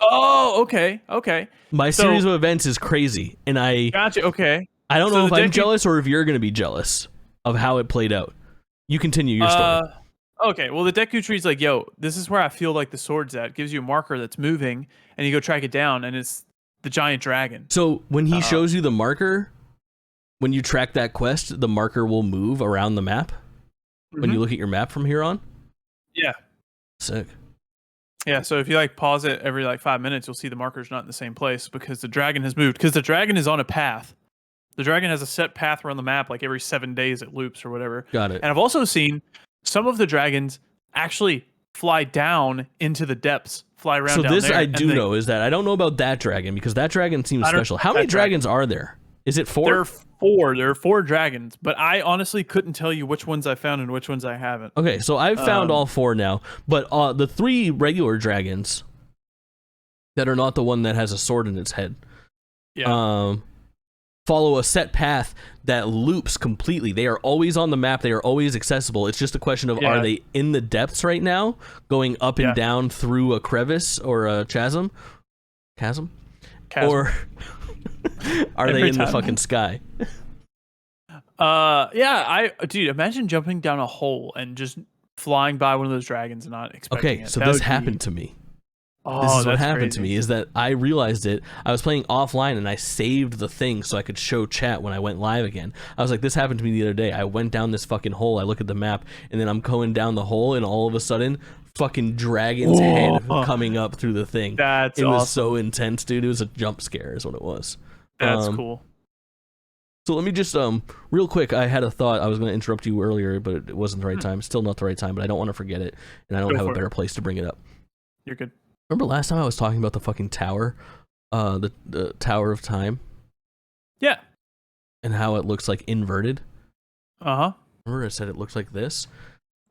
Oh, okay. Okay. My So- series of events is crazy, and I Gotcha. Okay. don't So know if the I'm Deku- jealous or if you're going to be jealous of how it played out. You continue your story. Okay, well, the Deku Tree's like, yo, this is where I feel like the sword's at. It gives you a marker that's moving, and you go track it down, and it's the giant dragon. So when he shows you the marker, when you track that quest, the marker will move around the map when you look at your map from here on? Yeah. Sick. Yeah, so if you like pause it every like 5 minutes, you'll see the marker's not in the same place because the dragon has moved. Because the dragon is on a path. The dragon has a set path around the map, like every 7 days it loops or whatever. Got it. And I've also seen some of the dragons actually fly down into the depths, fly around So down this there. I do know is that I don't know about that dragon because that dragon seems special. How many dragons are there? Is it 4? There are 4. There are 4 dragons, but I honestly couldn't tell you which ones I found and which ones I haven't. Okay, so I've found all 4 now, but the 3 regular dragons that are not the one that has a sword in its head, follow a set path that loops completely. They are always on the map. They are always accessible. It's just a question of are they in the depths right now, going up and down through a crevice or a chasm? Or are they in the fucking sky? Dude, imagine jumping down a hole and just flying by one of those dragons and not expecting it. Okay, so this happened to me. This is what happened to me, is that I realized it. I was playing offline and I saved the thing so I could show chat when I went live again. I was like, this happened to me the other day. I went down this fucking hole. I look at the map and then I'm going down the hole and all of a sudden, fucking dragon's head coming up through the thing. It was so intense, dude. It was a jump scare is what it was. That's cool. So let me just, real quick, I had a thought. I was going to interrupt you earlier, but it wasn't the right time. Still not the right time, but I don't want to forget it, and I don't have a better place to bring it up. You're good. Remember last time I was talking about the fucking tower? The Tower of Time? Yeah. And how it looks like inverted? Uh-huh. Remember I said it looks like this?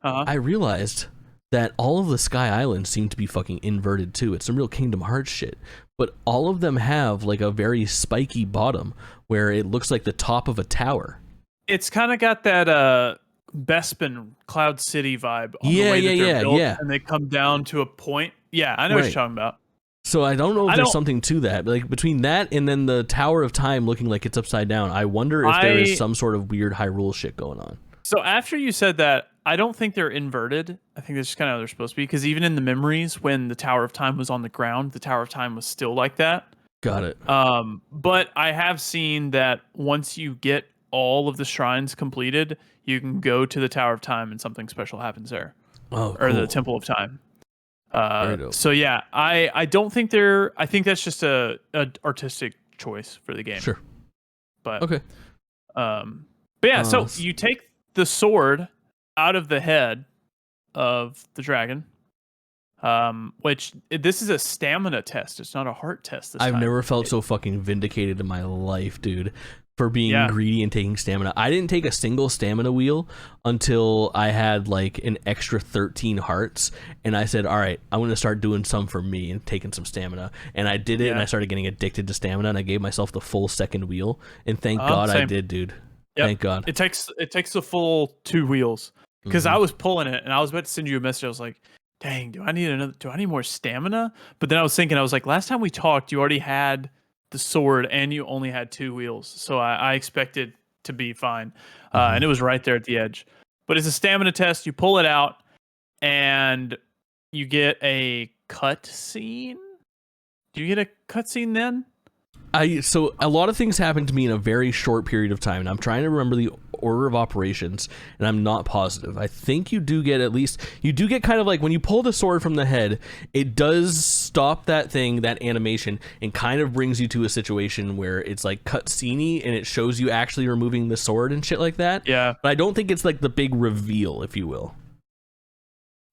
Uh-huh. I realized that all of the Sky Islands seem to be fucking inverted too. It's some real Kingdom Hearts shit. But all of them have like a very spiky bottom where it looks like the top of a tower. It's kind of got that Bespin Cloud City vibe on the way that they're built, and they come down to a point. Yeah, I know what you're talking about. So I don't know if there's something to that. Like between that and then the Tower of Time looking like it's upside down, I wonder if there is some sort of weird Hyrule shit going on. So after you said that, I don't think they're inverted. I think that's just kind of how they're supposed to be. Because even in the memories, when the Tower of Time was on the ground, the Tower of Time was still like that. Got it. But I have seen that once you get all of the shrines completed, you can go to the Tower of Time and something special happens there. Oh, or the Temple of Time. dope. So yeah, I don't think they're. I think that's just a artistic choice for the game. Sure. But okay. But yeah, so you take the sword out of the head of the dragon. Which this is a stamina test. It's not a heart test. I've never felt so fucking vindicated in my life, dude. for being greedy and taking stamina. I didn't take a single stamina wheel until I had like an extra 13 hearts, and I said, all right, I'm going to start doing some for me and taking some stamina. And I did it, and I started getting addicted to stamina, and I gave myself the full second wheel, and thank God I did, dude. Yep. Thank God. It takes the full 2 wheels, because I was pulling it, and I was about to send you a message. I was like, dang, do I need more stamina? But then I was thinking, I was like, last time we talked, you already had the sword and you only had 2 wheels, so I expected to be fine, and it was right there at the edge. But it's a stamina test. You pull it out and you get a cutscene. Do you get a cutscene then? So a lot of things happened to me in a very short period of time, and I'm trying to remember the order of operations, and I'm not positive. I think you do get kind of like when you pull the sword from the head, it does stop that thing, that animation, and kind of brings you to a situation where it's like cutscene-y, and it shows you actually removing the sword and shit like that. Yeah. But I don't think it's like the big reveal, if you will.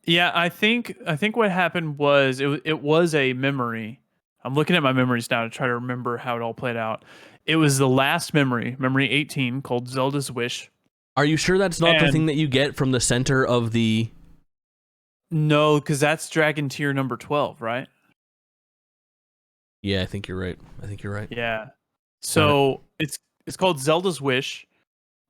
Yeah, I think what happened was it was a memory. I'm looking at my memories now to try to remember how it all played out. It was the last memory 18, called Zelda's Wish. Are you sure that's not the thing that you get from the center of the... No, because that's Dragon Tier number 12, right? Yeah, I think you're right. Yeah. So it's called Zelda's Wish.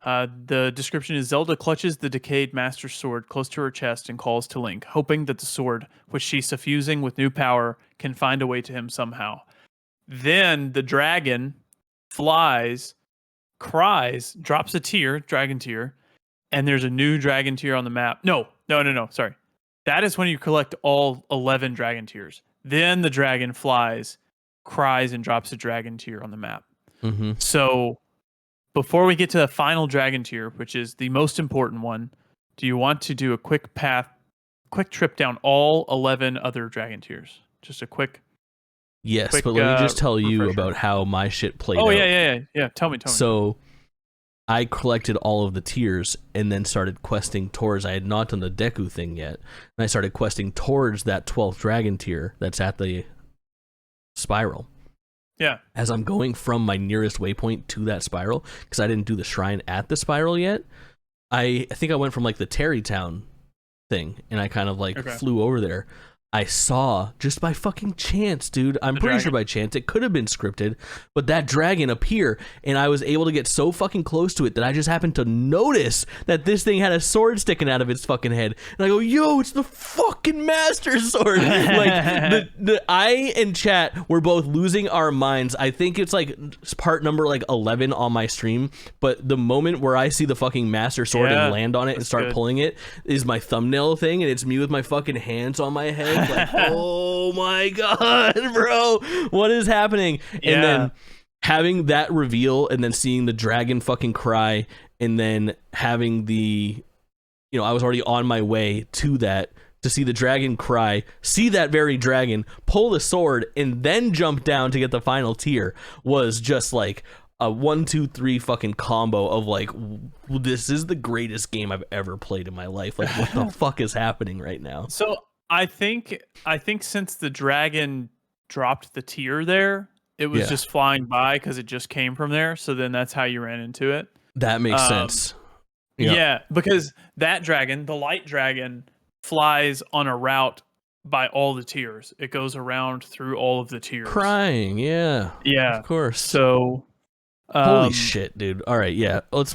The description is: Zelda clutches the decayed Master Sword close to her chest and calls to Link, hoping that the sword, which she's suffusing with new power, can find a way to him somehow. Then the dragon flies, cries, drops a tear, dragon tear, and there's a new dragon tear on the map. No, sorry. That is when you collect all 11 dragon tears. Then the dragon flies, cries, and drops a dragon tear on the map. So before we get to the final dragon tier, which is the most important one, do you want to do a quick trip down all 11 other dragon tiers? Just a quick... Yes, but let me just tell you about how my shit played out. Yeah. Tell me. So I collected all of the tiers and then started questing towards... I had not done the Deku thing yet. And I started questing towards that 12th dragon tier that's at the spiral. Yeah. As I'm going from my nearest waypoint to that spiral, because I didn't do the shrine at the spiral yet, I think I went from like the Terrytown thing, and I kind of like flew over there. I saw, just by fucking chance, dude, I'm pretty sure by chance, it could have been scripted, but that dragon appear, and I was able to get so fucking close to it that I just happened to notice that this thing had a sword sticking out of its fucking head. And I go, yo, it's the fucking Master Sword. Like, I and chat were both losing our minds. I think it's like part number like 11 on my stream, but the moment where I see the fucking Master Sword and land on it and start pulling it is my thumbnail thing, and it's me with my fucking hands on my head. Like, oh my god, bro, what is happening? And then having that reveal, and then seeing the dragon fucking cry, and then having the, I was already on my way to that, to see the dragon cry, see that very dragon pull the sword, and then jump down to get the final tier, was just like a 1, 2, 3 fucking combo of like, this is the greatest game I've ever played in my life. Like, what the fuck is happening right now? So I think since the dragon dropped the tier there, it was just flying by because it just came from there. So then that's how you ran into it. That makes sense. Yeah, because that dragon, the light dragon, flies on a route by all the tiers. It goes around through all of the tiers. Crying, yeah, of course. So, holy shit, dude! All right, let's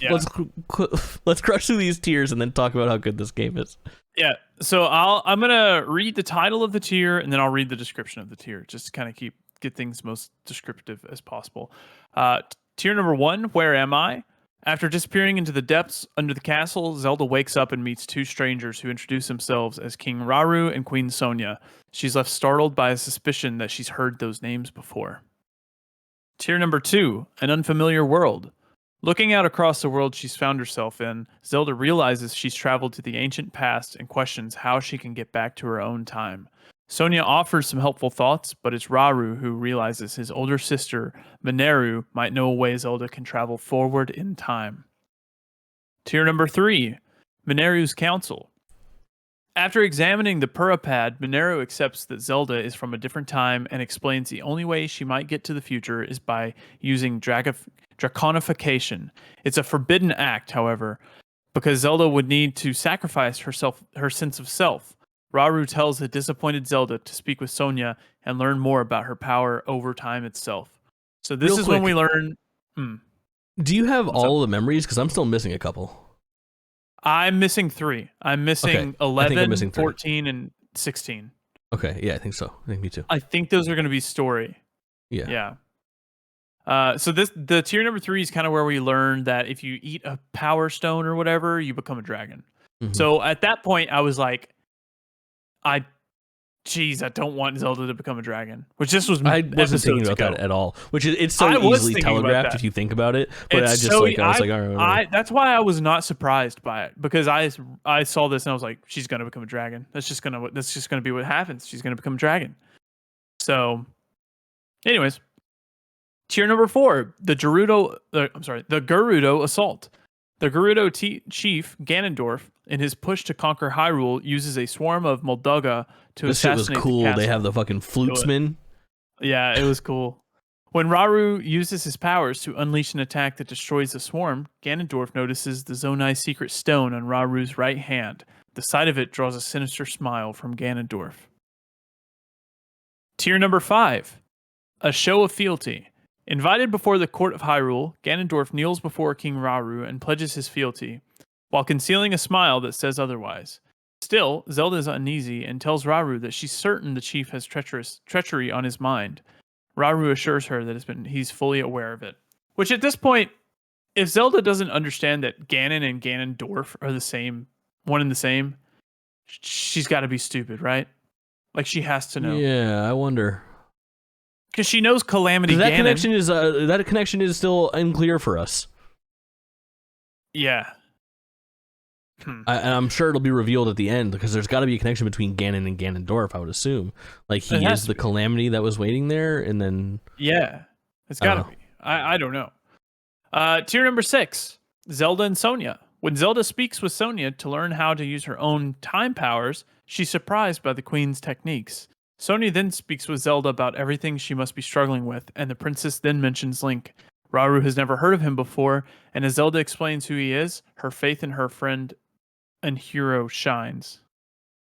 crush through these tiers and then talk about how good this game is. Yeah, so I'm gonna read the title of the tier, and then I'll read the description of the tier, just to kind of get things most descriptive as possible. Tier number 1, Where Am I? After disappearing into the depths under the castle, Zelda wakes up and meets 2 strangers who introduce themselves as King Rauru and Queen Sonia. She's left startled by a suspicion that she's heard those names before. Tier number 2, An Unfamiliar World. Looking out across the world she's found herself in, Zelda realizes she's traveled to the ancient past and questions how she can get back to her own time. Sonia offers some helpful thoughts, but it's Rauru who realizes his older sister, Mineru, might know a way Zelda can travel forward in time. Tier number 3, Mineru's Council. After examining the Purapad, Mineru accepts that Zelda is from a different time and explains the only way she might get to the future is by using draconification. It's a forbidden act, however, because Zelda would need to sacrifice her sense of self. Rauru tells the disappointed Zelda to speak with Sonia and learn more about her power over time itself. So this is when we learn... Do you have all the memories? Because I'm still missing a couple. I'm missing 3. I'm missing 11, 14, and 16. Okay, yeah, I think so. I think me too. I think those are going to be story. Yeah. So the tier number 3 is kind of where we learn that if you eat a power stone or whatever, you become a dragon. Mm-hmm. So at that point, I was like, I don't want Zelda to become a dragon. Which this was I wasn't thinking about that at all. Which it's so easily telegraphed if you think about it. But I was like, all right. That's why I was not surprised by it, because I saw this and I was like, she's gonna become a dragon. That's just gonna be what happens. She's gonna become a dragon. So, anyways, tier number 4, the Gerudo assault. The Gerudo chief Ganondorf, in his push to conquer Hyrule, uses a swarm of Molduga to assassinate the castle. This shit was cool. They have the fucking flutesmen. Yeah, it was cool. When Rauru uses his powers to unleash an attack that destroys the swarm, Ganondorf notices the Zonai secret stone on Rauru's right hand. The sight of it draws a sinister smile from Ganondorf. Tier number 5, a show of fealty. Invited before the court of Hyrule, Ganondorf kneels before King Rauru and pledges his fealty, while concealing a smile that says otherwise. Still, Zelda is uneasy and tells Rauru that she's certain the chief has treachery on his mind. Rauru assures her that he's fully aware of it. Which at this point, if Zelda doesn't understand that Ganon and Ganondorf are the same, one and the same, she's got to be stupid, right? Like, she has to know. Yeah, I wonder. Because she knows Calamity that Ganon. That connection is still unclear for us. Yeah. I'm sure it'll be revealed at the end, because there's got to be a connection between Ganon and Ganondorf, I would assume. Like, he is the Calamity that was waiting there, and then... Yeah, it's got to be. I don't know. Tier number 6, Zelda and Sonia. When Zelda speaks with Sonia to learn how to use her own time powers, she's surprised by the Queen's techniques. Sonia then speaks with Zelda about everything she must be struggling with, and the princess then mentions Link. Rauru has never heard of him before, and as Zelda explains who he is, her faith in her friend and hero shines.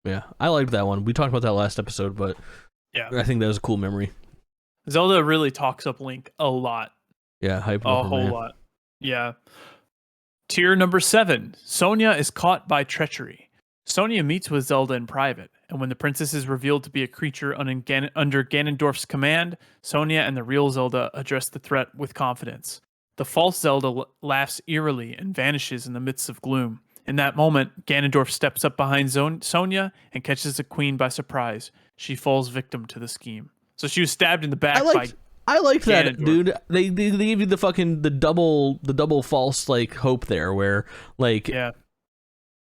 Yeah, I liked that one. We talked about that last episode, but yeah, I think that was a cool memory. Zelda really talks up Link a lot. Yeah, hype a whole lot. Yeah. Tier number 7, Sonia is caught by treachery. Sonia meets with Zelda in private, and when the princess is revealed to be a creature under Ganondorf's command, Sonia and the real Zelda address the threat with confidence. The false Zelda laughs eerily and vanishes in the midst of gloom. In that moment, Ganondorf steps up behind Sonia and catches the queen by surprise. She falls victim to the scheme. So she was stabbed in the back by I liked that, Ganondorf. dude. They gave you the double false like hope there, where like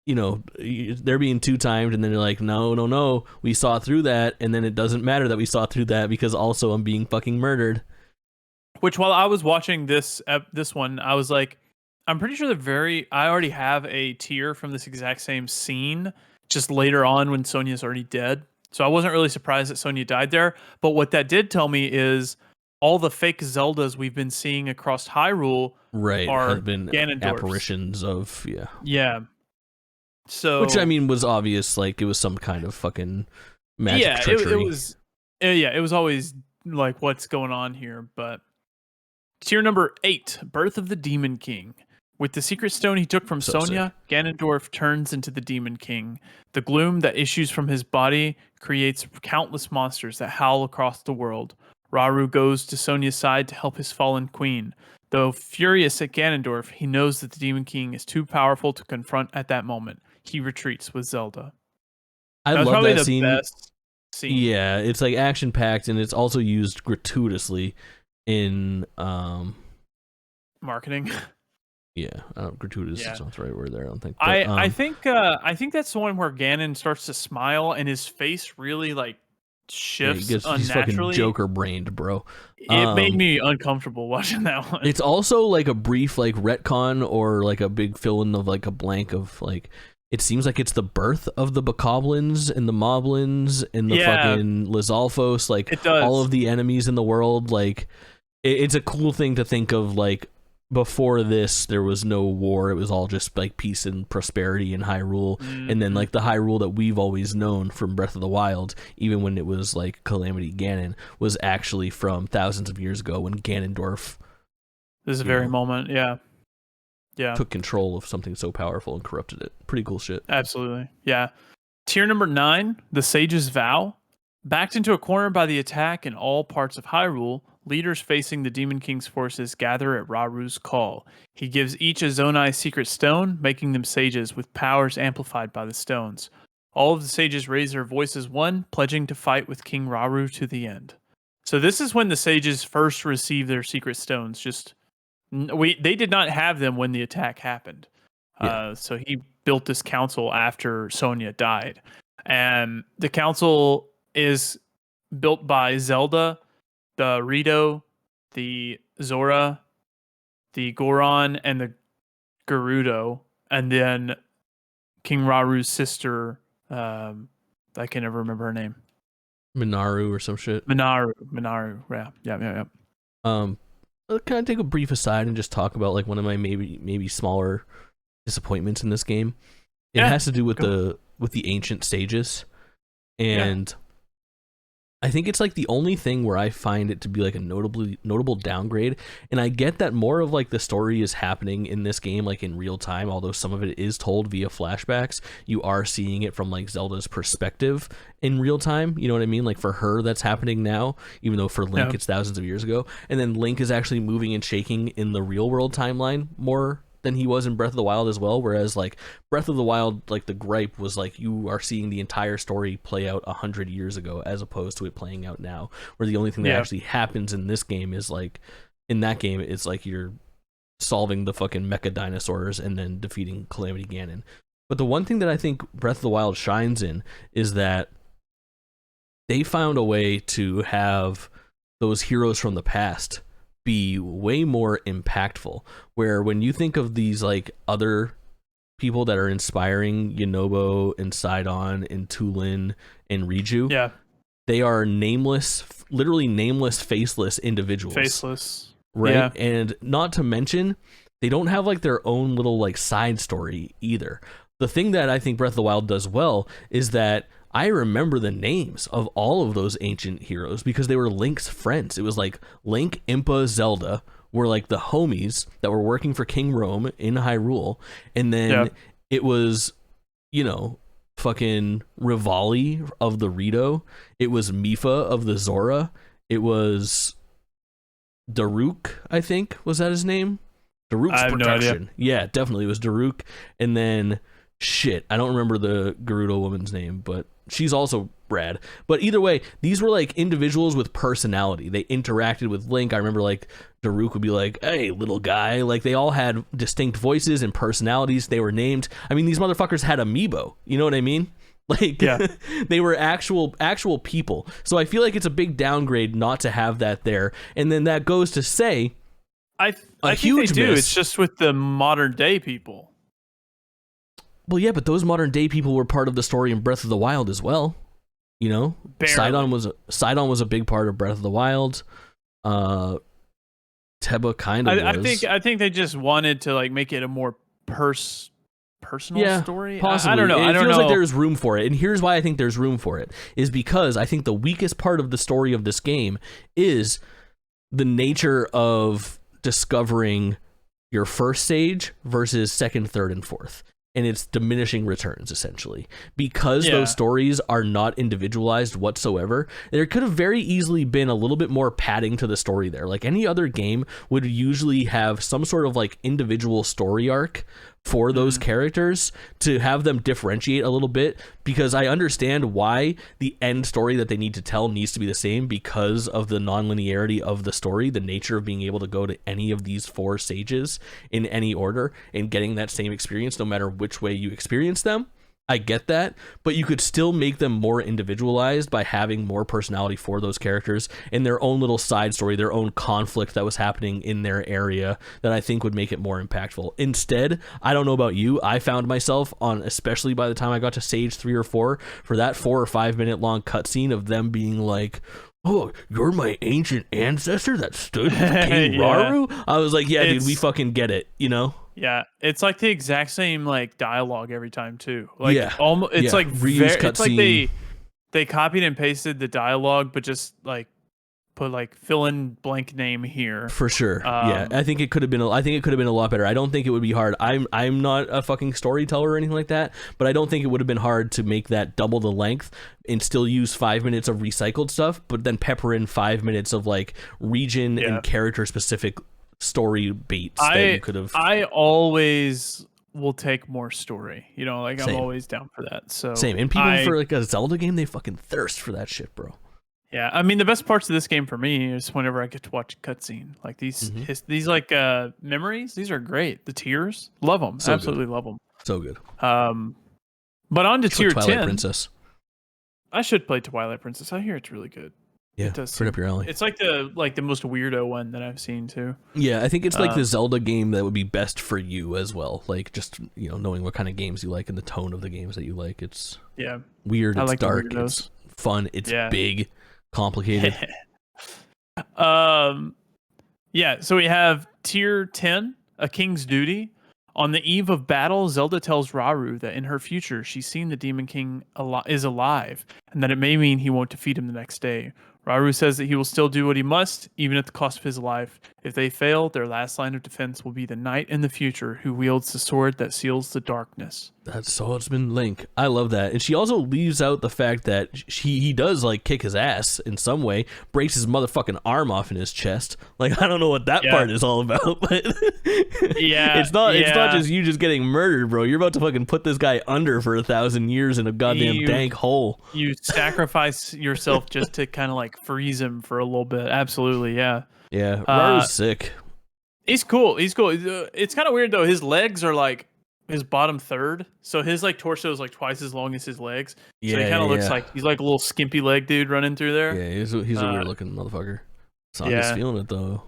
you know, they're being two-timed, and then they're like, no, we saw through that, and then it doesn't matter that we saw through that, because also I'm being fucking murdered. Which, while I was watching this one, I was like, I'm pretty sure I already have a tier from this exact same scene, just later on when Sonia's already dead. So I wasn't really surprised that Sonia died there, but what that did tell me is all the fake Zeldas we've been seeing across Hyrule have been Ganondorf's apparitions of, Yeah. So, which I mean was obvious, like it was some kind of fucking magic treachery. It was always like, what's going on here? But tier number 8, Birth of the Demon King. With the secret stone he took from Sonia, Ganondorf turns into the Demon King. The gloom that issues from his body creates countless monsters that howl across the world. Rauru goes to Sonia's side to help his fallen queen. Though furious at Ganondorf, he knows that the Demon King is too powerful to confront at that moment. He retreats with Zelda. I love that scene. Best scene. Yeah, it's like action packed, and it's also used gratuitously in marketing. Yeah, gratuitous is not the right word there. I don't think. But, I think that's the one where Ganon starts to smile and his face really like shifts unnaturally. He's fucking Joker brained, bro. It made me uncomfortable watching that one. It's also like a brief like retcon or like a big fill in of like a blank of like it seems like it's the birth of the bokoblins and the moblins and the fucking Lizalfos, like it does. all of the enemies in the world. Like it's a cool thing to think of, like before this there was no war, it was all just like peace and prosperity in Hyrule. And then like the Hyrule that we've always known from Breath of the Wild, even when it was like Calamity Ganon, was actually from thousands of years ago when Ganondorf this very moment took control of something so powerful and corrupted it. Pretty cool shit. Absolutely. Yeah. Tier number 9, the Sage's Vow. Backed into a corner by the attack in all parts of Hyrule, leaders facing the Demon King's forces gather at Raru's call. He gives each a Zonai secret stone, making them sages with powers amplified by the stones. All of the sages raise their voices one, pledging to fight with King Raru to the end. So this is when the sages first receive their secret stones. They did not have them when the attack happened. So he built this council after Sonia died. And the council is built by Zelda, the Rito, the Zora, the Goron, and the Gerudo, and then King Raru's sister, I can never remember her name. Minaru or some shit. Minaru, yeah. Can I take a brief aside and just talk about like one of my maybe smaller disappointments in this game? It has to do with the ancient sages, and I think it's like the only thing where I find it to be like a notable downgrade. And I get that more of like the story is happening in this game like in real time, although some of it is told via flashbacks. You are seeing it from like Zelda's perspective in real time, you know what I mean? Like for her that's happening now, even though for Link it's thousands of years ago. And then Link is actually moving and shaking in the real world timeline more than he was in Breath of the Wild as well, whereas like Breath of the Wild, like the gripe was like you are seeing the entire story play out 100 years ago as opposed to it playing out now, where the only thing that actually happens in this game is like in that game it's like you're solving the fucking mecha dinosaurs and then defeating Calamity Ganon. But the one thing that I think Breath of the Wild shines in is that they found a way to have those heroes from the past be way more impactful, where when you think of these like other people that are inspiring Yunobo and Sidon and Tulin and Riju, they are nameless, literally nameless, faceless individuals. Right? And not to mention they don't have like their own little like side story either. The thing that I think Breath of the Wild does well is that I remember the names of all of those ancient heroes because they were Link's friends. It was like Link, Impa, Zelda were like the homies that were working for King Rome in Hyrule. And then it was, you know, fucking Rivali of the Rito. It was Mifa of the Zora. It was Daruk, I think. Was that his name? Daruk's Protection. Yeah, definitely. It was Daruk. And then shit, I don't remember the Gerudo woman's name, but she's also rad. But either way, these were like individuals with personality. They interacted with Link. I remember like Daruk would be like, hey, little guy. Like they all had distinct voices and personalities. They were named. I mean, these motherfuckers had amiibo. You know what I mean? Like they were actual people. So I feel like it's a big downgrade not to have that there. And then that goes to say I think they do. It's just with the modern day people. Well, yeah, but those modern day people were part of the story in Breath of the Wild as well. You know, Sidon was a big part of Breath of the Wild. Teba kind of was. I think they just wanted to like make it a more personal story. Possibly. I don't know. It feels like there's room for it, and here's why I think there's room for it is because I think the weakest part of the story of this game is the nature of discovering your first stage versus second, third, and fourth. And it's diminishing returns, essentially. Because those stories are not individualized whatsoever, there could have very easily been a little bit more padding to the story there. Like any other game would usually have some sort of like individual story arc for those characters to have them differentiate a little bit, because I understand why the end story that they need to tell needs to be the same because of the non-linearity of the story, the nature of being able to go to any of these four sages in any order and getting that same experience no matter which way you experience them. I get that, but you could still make them more individualized by having more personality for those characters and their own little side story, their own conflict that was happening in their area that I think would make it more impactful. Instead, I don't know about you, I found myself on, especially by the time I got to stage 3 or 4, for that 4 or 5 minute long cutscene of them being like, "Oh, you're my ancient ancestor that stood with King Rauru?" I was like, yeah, dude, we fucking get it, you know? Yeah, it's like the exact same like dialogue every time too. Like it's like reused it's like they copied and pasted the dialogue, but just like put like fill in blank name here. For sure. Yeah, I think it could have been. I think it could have been a lot better. I don't think it would be hard. I'm not a fucking storyteller or anything like that, but I don't think it would have been hard to make that double the length and still use 5 minutes of recycled stuff, but then pepper in 5 minutes of like region and character specific story beats that you could have. I always will take more story, you know, like I'm always down for that. So same. And people for like a Zelda game, they fucking thirst for that shit, bro. Yeah, I mean the best parts of this game for me is whenever I get to watch a cutscene. Like these like memories, these are great. The tears, love them, absolutely love them. So good. But on to tier Twilight 10. Princess. I should play Twilight Princess. I hear it's really good. Yeah, it does. Right up your alley. It's like the most weirdo one that I've seen too. Yeah, I think it's like the Zelda game that would be best for you as well. Like just, you know, knowing what kind of games you like and the tone of the games that you like. It's weird. It's dark. It's fun. It's big, complicated. Yeah. So we have tier 10, A King's Duty. On the eve of battle, Zelda tells Rauru that in her future, she's seen the Demon King is alive, and that it may mean he won't defeat him the next day. Rauru says that he will still do what he must, even at the cost of his life. If they fail, their last line of defense will be the knight in the future who wields the sword that seals the darkness. That's swordsman Link. I love that. And she also leaves out the fact that he does like kick his ass in some way, breaks his motherfucking arm off in his chest. Like, I don't know what that part is all about, but it's not just you just getting murdered, bro. You're about to fucking put this guy under for 1,000 years in a goddamn dank hole. You sacrifice yourself just to kind of like freeze him for a little bit. Absolutely, yeah. Yeah, Raru's sick. He's cool. It's kind of weird though. His legs are like his bottom third, so his like torso is like twice as long as his legs. So he kind of looks like he's like a little skimpy leg dude running through there. Yeah, he's a weird looking motherfucker. Sonia's feeling it though.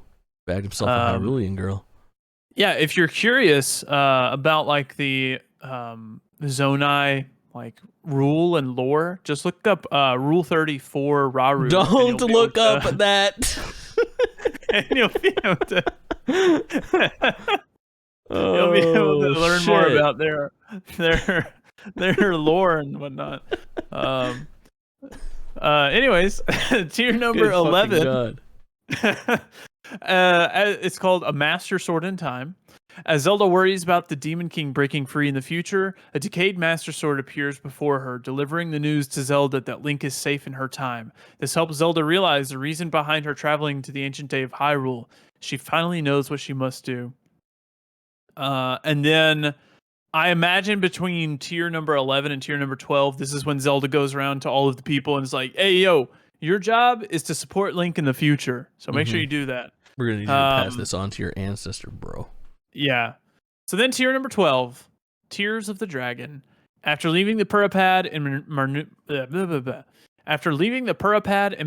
Bagged himself a Hyrulean girl. Yeah, if you're curious about like the Zonai like rule and lore, just look up Rule 34 Rauru. Don't look up that. And you'll be able to learn more about their lore and whatnot. Anyways, tier number 11. It's called A Master Sword in Time. As Zelda worries about the Demon King breaking free in the future, a decayed Master Sword appears before her, delivering the news to Zelda that Link is safe in her time. This helps Zelda realize the reason behind her traveling to the ancient day of Hyrule. She finally knows what she must do. And then I imagine between tier number 11 and tier number 12, this is when Zelda goes around to all of the people and is like, "Hey, yo, your job is to support Link in the future, so make sure you do that." We're going to need you to pass this on to your ancestor, bro. Yeah. So then tier number 12, Tears of the Dragon. After leaving the Purapad in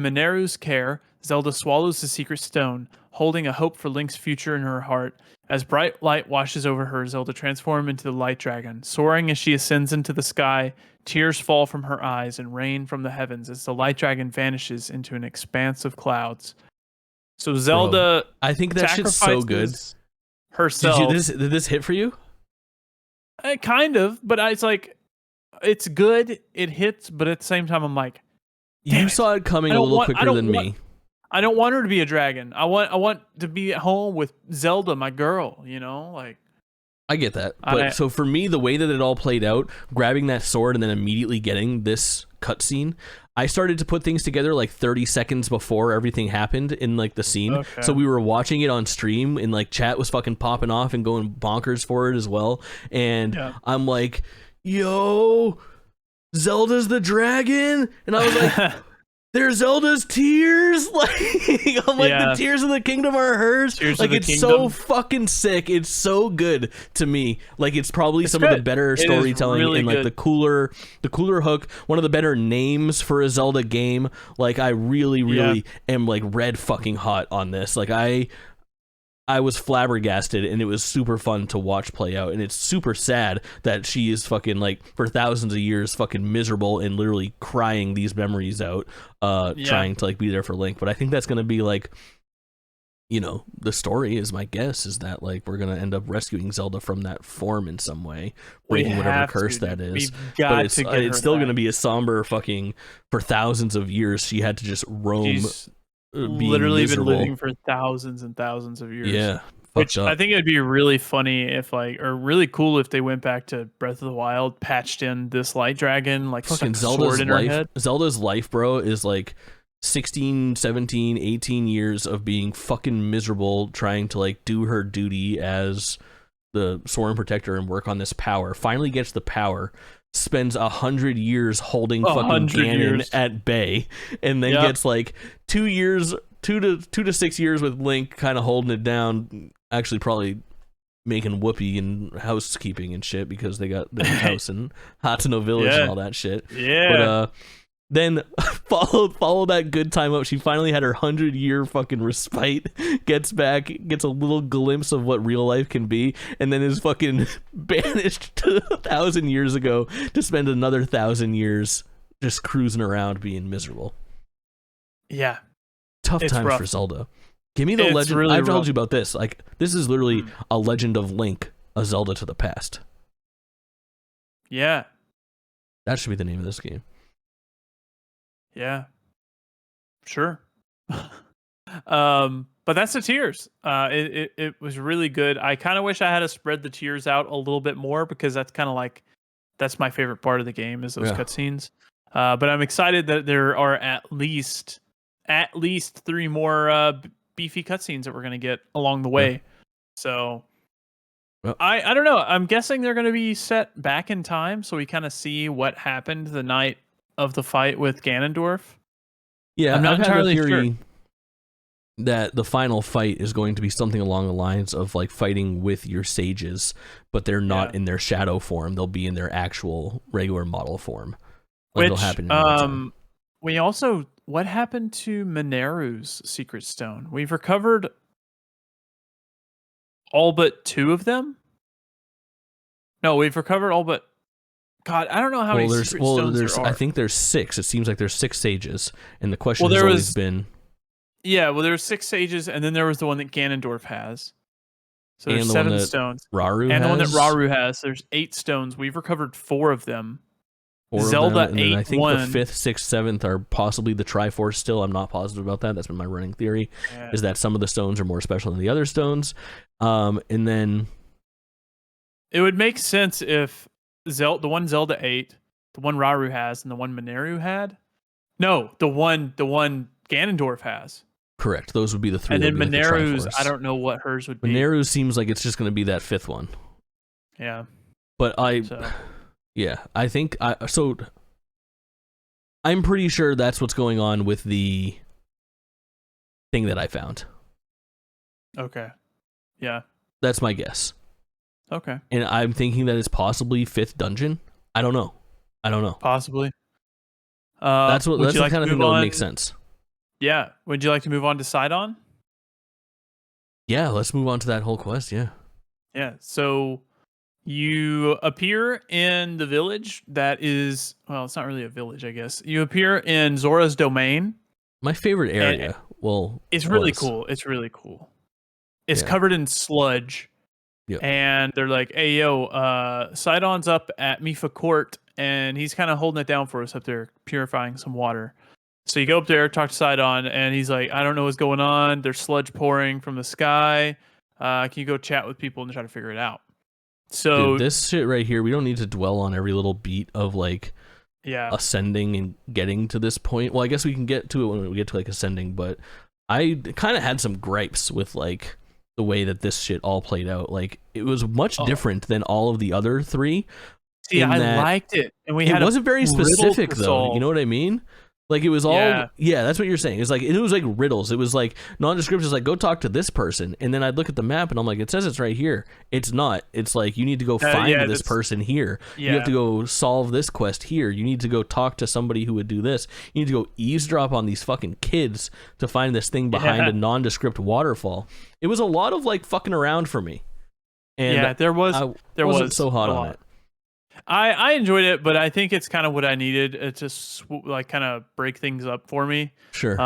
Mineru's care, Zelda swallows the secret stone, holding a hope for Link's future in her heart. As bright light washes over her, Zelda transforms into the Light Dragon. Soaring as she ascends into the sky, tears fall from her eyes and rain from the heavens as the Light Dragon vanishes into an expanse of clouds. So Zelda, I think that shit's so good. Herself. Did this hit for you? Kind of, but it's like, it's good. It hits, but at the same time, I'm like, you saw it coming a little quicker than me. I don't want her to be a dragon. I want to be at home with Zelda, my girl. You know, like. I get that, but so for me, the way that it all played out, grabbing that sword and then immediately getting this cutscene, I started to put things together like 30 seconds before everything happened in like the scene. Okay. So we were watching it on stream and like chat was fucking popping off and going bonkers for it as well. And I'm like, "Yo, Zelda's the dragon," and I was like. they're Zelda's tears. Like, I'm like, the Yeah. tears of the kingdom are hers. Tears like, of the it's Kingdom. so fucking sick. It's so good to me. Like, it's probably It's some of the good. better It is storytelling really and like good. the cooler hook. One of the better names for a Zelda game. Like, I really am like red fucking hot on this. Like, I was flabbergasted, and it was super fun to watch play out. And it's super sad that she is fucking, like, for thousands of years fucking miserable and literally crying these memories out, trying to like be there for Link. But I think that's gonna be like, you know, the story is, my guess is that like we're gonna end up rescuing Zelda from that form in some way, breaking whatever curse that is. But it's still gonna be a somber fucking, for thousands of years she had to just roam. She's being literally miserable. been living for thousands and thousands of years. Yeah, which up. I think it'd be really funny if like, or really cool if they went back to Breath of the Wild, patched in this light dragon, like fucking stuck a Zelda's sword in her life. head. Zelda's life, bro, is like 16, 17, 18 years of being fucking miserable, trying to like do her duty as the Sorin Protector and work on this power. Finally gets the power, spends 100 years holding fucking Ganon at bay, and then gets like 2 years, 2 to 6 years with Link kind of holding it down, actually probably making whoopee and housekeeping and shit because they got their house in Hateno Village and all that shit. But then follow that good time up. She finally had her 100-year fucking respite, gets back, gets a little glimpse of what real life can be, and then is fucking banished to 1,000 years ago to spend another 1,000 years just cruising around being miserable. Yeah. Tough It's times rough. for Zelda. Give me the It's legend. really I've told rough. you about this. Like, this is literally a Legend of Link, a Zelda to the past. Yeah. That should be the name of this game. Yeah. Sure. But that's the tears. It was really good. I kind of wish I had to spread the tears out a little bit more, because that's kind of like, that's my favorite part of the game, is those cutscenes. But I'm excited that there are at least 3 more beefy cutscenes that we're gonna get along the way. So I don't know. I'm guessing they're gonna be set back in time, so we kind of see what happened the night of the fight with Ganondorf. Yeah, I'm not I've entirely had the theory sure that the final fight is going to be something along the lines of like fighting with your sages, but they're not in their shadow form. They'll be in their actual regular model form. Like, it'll happen in no time. We also, what happened to Mineru's secret stone? We've recovered all but 2 of them. No, we've recovered all but, God, I don't know how many secret stones there are. I think there's 6. It seems like there's 6 sages, and the question has there always was been. Yeah, well, there were 6 sages, and then there was the one that Ganondorf has. So there's And the 7 one that stones. Rauru And has? the one that Rauru has. There's 8 stones. We've recovered 4 of them. 4 of Zelda them, and then I think 8-1. the 5th, 6th, 7th are possibly the Triforce still. I'm not positive about that. That's been my running theory, is that some of the stones are more special than the other stones. And then it would make sense if the one Zelda 8, the one Rauru has, and the one Mineru had. No, the one Ganondorf has. correct. Those would be the 3. And then like the Mineru's, Triforce. I don't know what hers would be. Mineru seems like it's just going to be that 5th one. Yeah. But yeah, I think I'm pretty sure that's what's going on with the thing that I found. Okay. Yeah. That's my guess. Okay. And I'm thinking that it's possibly 5th dungeon. I don't know. Possibly. That's the like kind of thing that would make sense. Yeah. Would you like to move on to Sidon? Yeah, let's move on to that whole quest. Yeah. Yeah. So you appear in the village that is, well, it's not really a village, I guess. You appear in Zora's domain. My favorite area. It's really cool. It's really cool. It's covered in sludge. Yep. And they're like, hey, yo, Sidon's up at Mifa Court, and he's kind of holding it down for us up there, purifying some water. So you go up there, talk to Sidon, and he's like, I don't know what's going on. There's sludge pouring from the sky. Can you go chat with people and try to figure it out? So dude, this shit right here, we don't need to dwell on every little beat of like ascending and getting to this point. Well, I guess we can get to it when we get to like ascending, but I kind of had some gripes with like the way that this shit all played out. Like, it was much different than all of the other 3. See, I liked it. And it wasn't very specific though. You know what I mean? Like it was all that's what you're saying. It's like it was like riddles. It was like nondescript. It's like go talk to this person, and then I'd look at the map and I'm like, it says it's right here. It's not. It's like you need to go find this person here. You have to go solve this quest here. You need to go talk to somebody who would do this. You need to go eavesdrop on these fucking kids to find this thing behind a nondescript waterfall. It was a lot of like fucking around for me. And there wasn't so hot on it. I enjoyed it, but I think it's kind of what I needed to like kind of break things up for me. Sure.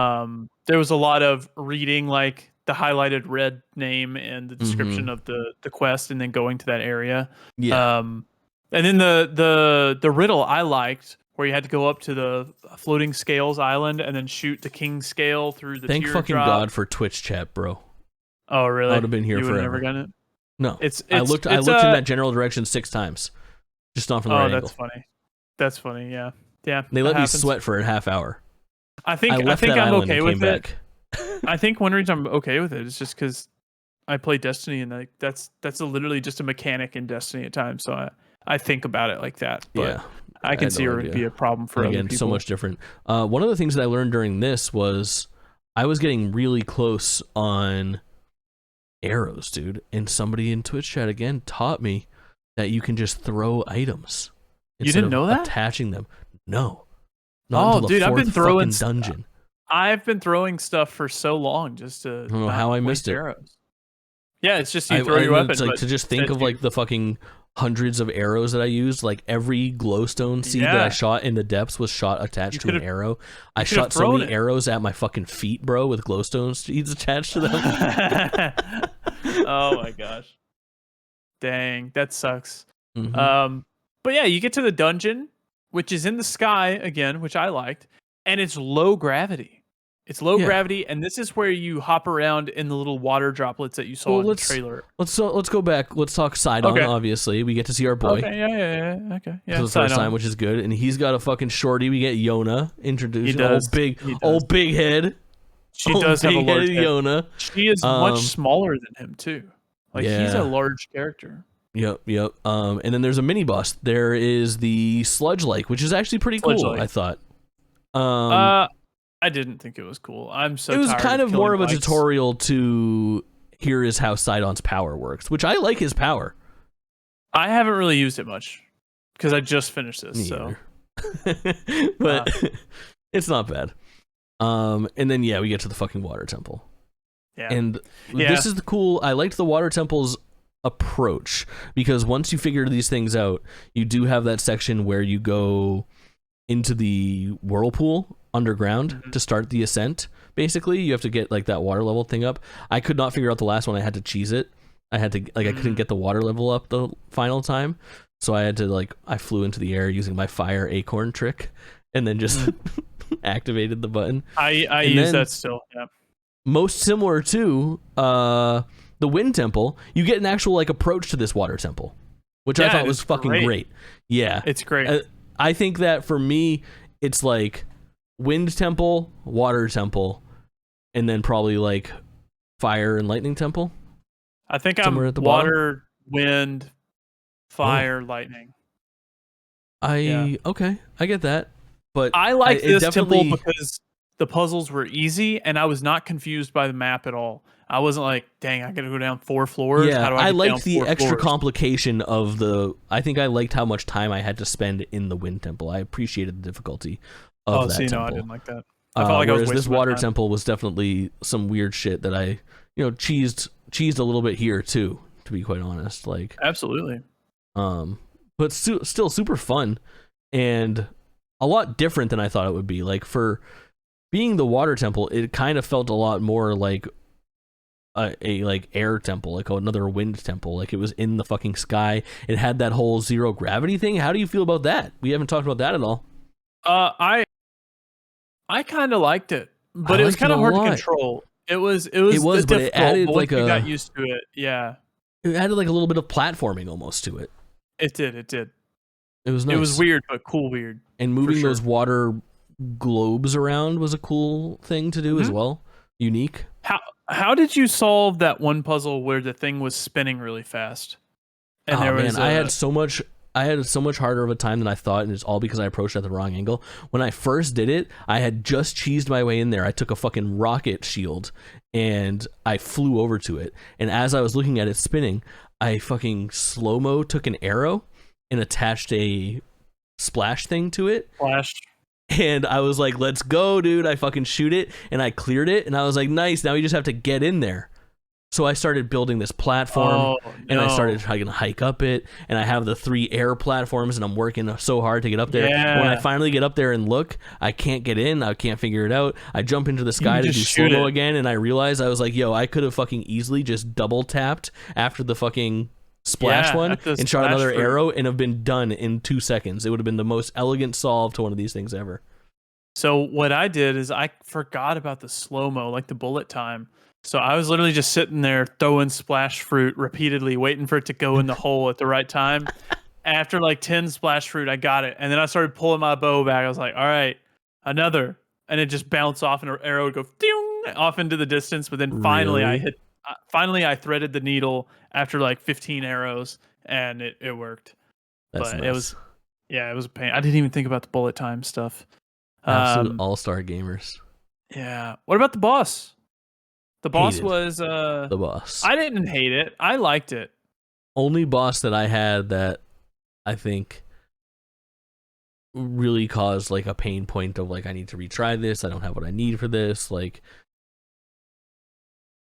There was a lot of reading like the highlighted red name and the description of the quest, and then going to that area. Yeah. And then the riddle I liked, where you had to go up to the floating scales island and then shoot the king scale through the Thank teardrop. fucking God for Twitch chat, bro. Oh really? I would have been here you forever. Never gotten it? No. I looked in that general direction 6 times. Just not from the right angle. That's funny. Yeah. They let me sweat for a half hour. I think I'm okay with it. I think one reason I'm okay with it is just because I play Destiny, and like that's literally just a mechanic in Destiny at times. So I think about it like that. But I can see it would be a problem for other people. So much different. One of the things that I learned during this was I was getting really close on arrows, dude. And somebody in Twitch chat again taught me that you can just throw items. You didn't know that? Attaching them. No. Not until dude, the I've been throwing dungeon. I've been throwing stuff for so long just to I don't know how I missed it. Arrows. Yeah, it's just you throw your weapon. It's like to just think of like the fucking hundreds of arrows that I used. Like every glowstone seed that I shot in the depths was shot attached to an arrow. I shot so many arrows at my fucking feet, bro, with glowstone seeds attached to them. Oh my gosh. Dang, that sucks. But yeah, you get to the dungeon, which is in the sky again, which I liked, and it's low gravity. It's low gravity, and this is where you hop around in the little water droplets that you saw in the trailer. Let's go back. Let's talk Sidon. Obviously, we get to see our boy. Okay, yeah. Okay, yeah. For the first time, which is good, and he's got a fucking shorty. We get Yona introduced. Old big head. She does have a large head. Yona. She is much smaller than him too. Like he's a large character. Yep. And then there's a mini boss. There is the Sludge Lake, which is actually pretty cool. I thought. I didn't think it was cool. I'm so. It was kind of more of a tutorial to here is how Sidon's power works, which I like his power. I haven't really used it much because I just finished this. So, but it's not bad. And then we get to the fucking water temple. Yeah. And this is the cool. I liked the water temple's approach because once you figure these things out, you do have that section where you go into the whirlpool underground to start the ascent. Basically, you have to get like that water level thing up. I could not figure out the last one. I had to cheese it. I had to I couldn't get the water level up the final time, so I had to I flew into the air using my fire acorn trick, and then just activated the button. I use that still. Yeah. Most similar to the Wind Temple, you get an actual approach to this water temple, which I thought was fucking great. Yeah, it's great. I think that for me, it's like Wind Temple, Water Temple, and then probably Fire and Lightning Temple. I think I'm water, wind, fire, lightning. Okay, I get that, but I like this temple because the puzzles were easy and I was not confused by the map at all. I wasn't like, dang, I gotta go down 4 floors. Yeah, how do I liked the extra complication of the. I think I liked how much time I had to spend in the Wind Temple. I appreciated the difficulty of that temple. No, I didn't like that. I felt like I was wasting this water temple was definitely some weird shit that I, cheesed a little bit here too. To be quite honest, absolutely. But still super fun and a lot different than I thought it would be. For being the water temple, it kind of felt a lot more like a air temple, another wind temple. It was in the fucking sky. It had that whole zero gravity thing. How do you feel about that? We haven't talked about that at all. I kind of liked it, but it was kind of hard to control. It was, but it added you got used to it. Yeah, it added a little bit of platforming almost to it. It did. It was nice. It was weird, but cool weird. And moving those water globes around was a cool thing to do as well. Unique. How did you solve that one puzzle where the thing was spinning really fast? And I had so much I had so much harder of a time than I thought, and it's all because I approached it at the wrong angle. When I first did it, I had just cheesed my way in there. I took a fucking rocket shield and I flew over to it. And as I was looking at it spinning, I fucking slow-mo took an arrow and attached a splash thing to it. Splash. And I was like, let's go, dude. I fucking shoot it, and I cleared it, and I was like, nice, now you just have to get in there. So I started building this platform, and I started trying to hike up it, and I have the 3 air platforms, and I'm working so hard to get up there. Yeah. When I finally get up there and look, I can't get in. I can't figure it out. I jump into the sky to do slow-mo again, and I realized I was like, yo, I could have fucking easily just double-tapped after the fucking splash one and shot another arrow and have been done in 2 seconds. It would have been the most elegant solve to one of these things ever. So what I did is I forgot about the slow-mo, like the bullet time. So I was literally just sitting there throwing splash fruit repeatedly, waiting for it to go in the hole at the right time. After like 10 splash fruit, I got it. And then I started pulling my bow back. I was like, all right, another. And it just bounced off and an arrow would go ding, off into the distance. But then finally I threaded the needle after like 15 arrows and it worked. That's but nice. it was a pain. I didn't even think about the bullet time stuff. Absolute all-star gamers. Yeah. What about the boss? The boss was the boss. I didn't hate it. I liked it. Only boss that I had that I think really caused like a pain point of like, I need to retry this. I don't have what I need for this. Like,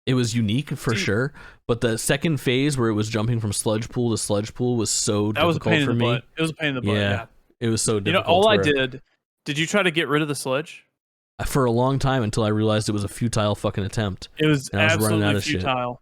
it was unique for sure, but the second phase where it was jumping from sludge pool to sludge pool was so difficult for me. It was a pain in the butt. Yeah. It was so difficult. All I did you try to get rid of the sludge? For a long time until I realized it was a futile fucking attempt. It was absolutely futile.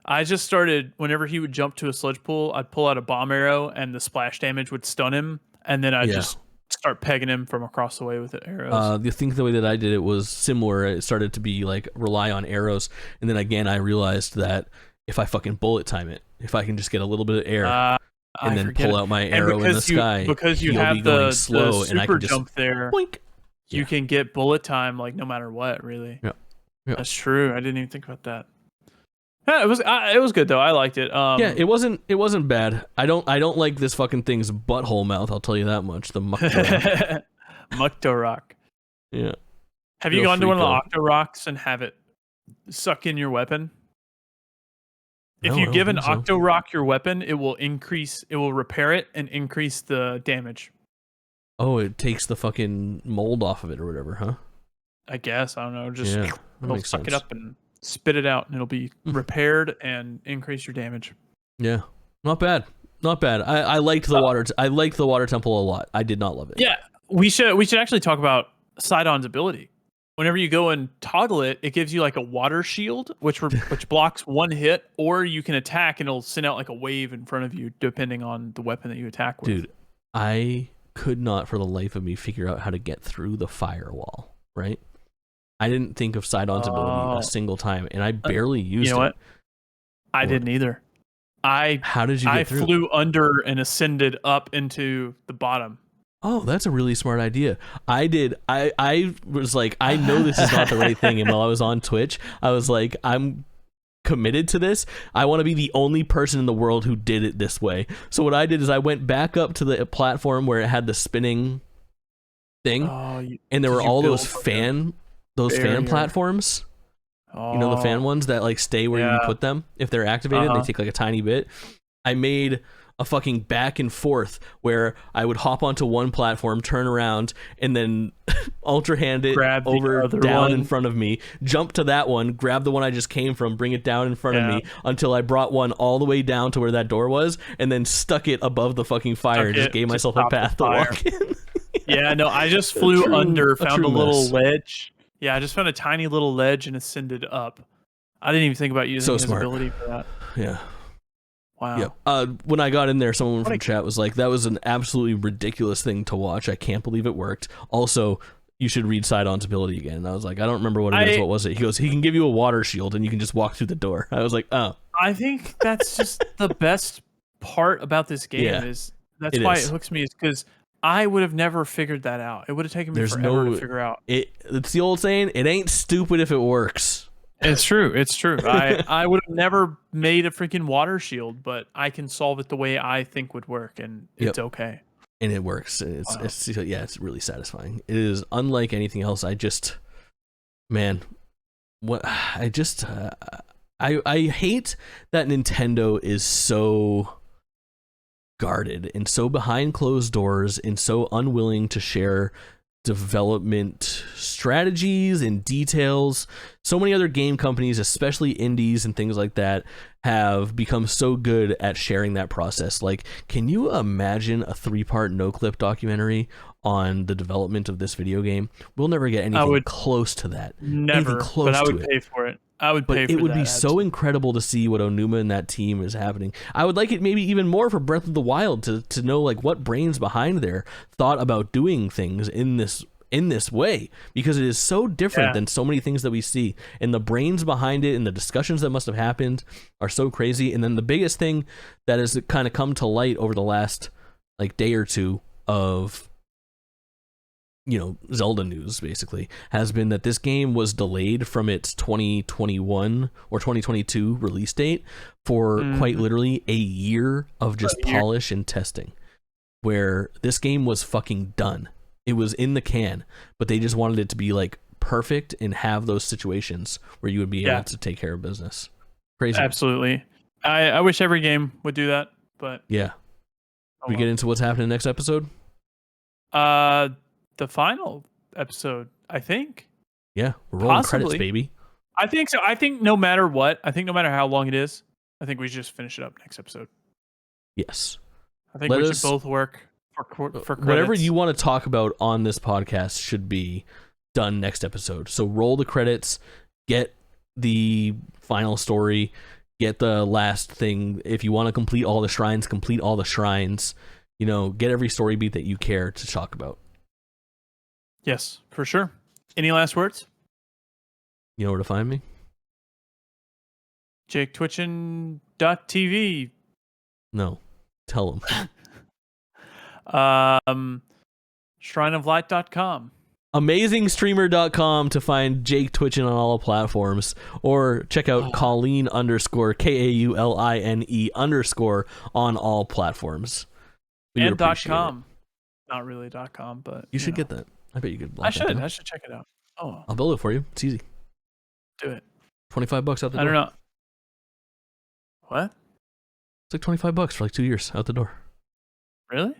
I just started, whenever he would jump to a sludge pool, I'd pull out a bomb arrow and the splash damage would stun him, and then I'd just start pegging him from across the way with the arrows. I think the way that I did it was similar. It started to be like rely on arrows, and then again I realized that if I fucking bullet time it, if I can just get a little bit of air and then pull out my arrow in the sky, because you have the slow, super and I can just jump there. Boink. You can get bullet time like no matter what, really. Yeah. That's true. I didn't even think about that. Yeah, it was good though. I liked it. Yeah, it wasn't bad. I don't like this fucking thing's butthole mouth. I'll tell you that much. The Muktorok. Muktorok. Yeah. Have you gone to one of the Octoroks and have it suck in your weapon? If you give an Octorok your weapon, it will repair it and increase the damage. Oh, it takes the fucking mold off of it or whatever, huh? I guess. I don't know. Just it'll suck it up and spit it out, and it'll be repaired and increase your damage. Yeah. Not bad. Not bad. I liked the water. I liked the water temple a lot. I did not love it. Yeah. We should actually talk about Sidon's ability. Whenever you go and toggle it, it gives you like a water shield, which blocks one hit, or you can attack and it'll send out like a wave in front of you, depending on the weapon that you attack with. Dude, I could not for the life of me figure out how to get through the firewall, right? I didn't think of Sidon's ability a single time, and I barely used it. You know what? I didn't either. How did you get through? I flew under and ascended up into the bottom. Oh, that's a really smart idea. I did. I was like, I know this is not the right thing. And while I was on Twitch, I was like, I'm committed to this. I want to be the only person in the world who did it this way. So what I did is I went back up to the platform where it had the spinning thing, and there were all those fan platforms. You know, the fan ones that like stay where you put them. If they're activated, they take like a tiny bit. I made a fucking back and forth where I would hop onto one platform, turn around, and then ultra hand it over down in front of me, jump to that one, grab the one I just came from, bring it down in front of me until I brought one all the way down to where that door was, and then stuck it above the fucking fire and just gave myself a path to walk in. Yeah, no, I just flew under, found a little ledge. Yeah, I just found a tiny little ledge and ascended up. I didn't even think about using his ability for that. Yeah. Wow. Yeah. When I got in there, someone from chat was like, that was an absolutely ridiculous thing to watch. I can't believe it worked. Also, you should read Sidon's ability again. And I was like, I don't remember what it is. What was it? He goes, he can give you a water shield and you can just walk through the door. I was like, oh. I think that's just the best part about this game is that's why it hooks me, is because I would have never figured that out. It would have taken me forever to figure out. It's the old saying, it ain't stupid if it works. It's true. It's true. I would have never made a freaking water shield, but I can solve it the way I think would work, and it's okay. And it works. It's really satisfying. It is unlike anything else. Man, what I hate that Nintendo is so guarded and so behind closed doors and so unwilling to share development strategies and details. So many other game companies, especially indies and things like that, have become so good at sharing that process. Like, can you imagine a 3-part no-clip documentary on the development of this video game? We'll never get anything close to that. Never, but I would pay for it. I would pay for that. It would be so incredible to see what Onuma and that team is happening. I would like it maybe even more for Breath of the Wild to know like what brains behind there thought about doing things in this way, because it is so different than so many things that we see, and the brains behind it and the discussions that must have happened are so crazy. And then the biggest thing that has kind of come to light over the last like day or two of Zelda news basically has been that this game was delayed from its 2021 or 2022 release date for quite literally a year of just polish and testing, where this game was fucking done. It was in the can, but they just wanted it to be like perfect and have those situations where you would be able to take care of business. Crazy. Absolutely. I wish every game would do that, but we get into what's happening next episode. The final episode, I think. Yeah, we're rolling credits, baby. I think so. I think no matter what, no matter how long it is, I think we should just finish it up next episode. Yes. I think we should both work for credits. Whatever you want to talk about on this podcast should be done next episode. So roll the credits, get the final story, get the last thing. If you want to complete all the shrines, complete all the shrines. Get every story beat that you care to talk about. Yes, for sure. Any last words? You know where to find me? JakeTwitchin.tv. No. Tell them. Shrineoflight.com. AmazingStreamer.com to find Jake Twitchin on all platforms, or check out Kaulin _ KAULINE_ on all platforms. And .com. Not really .com, but you should get that. I bet you could. I should check it out. Oh, I'll build it for you. It's easy. Do it. $25 out the door. I don't know. What? It's like $25 for like 2 years out the door. Really?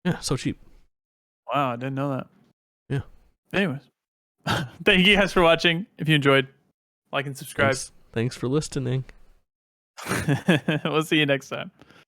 Yeah, so cheap. Wow, I didn't know that. Yeah. Anyways, thank you guys for watching. If you enjoyed, like and subscribe. Thanks for listening. We'll see you next time.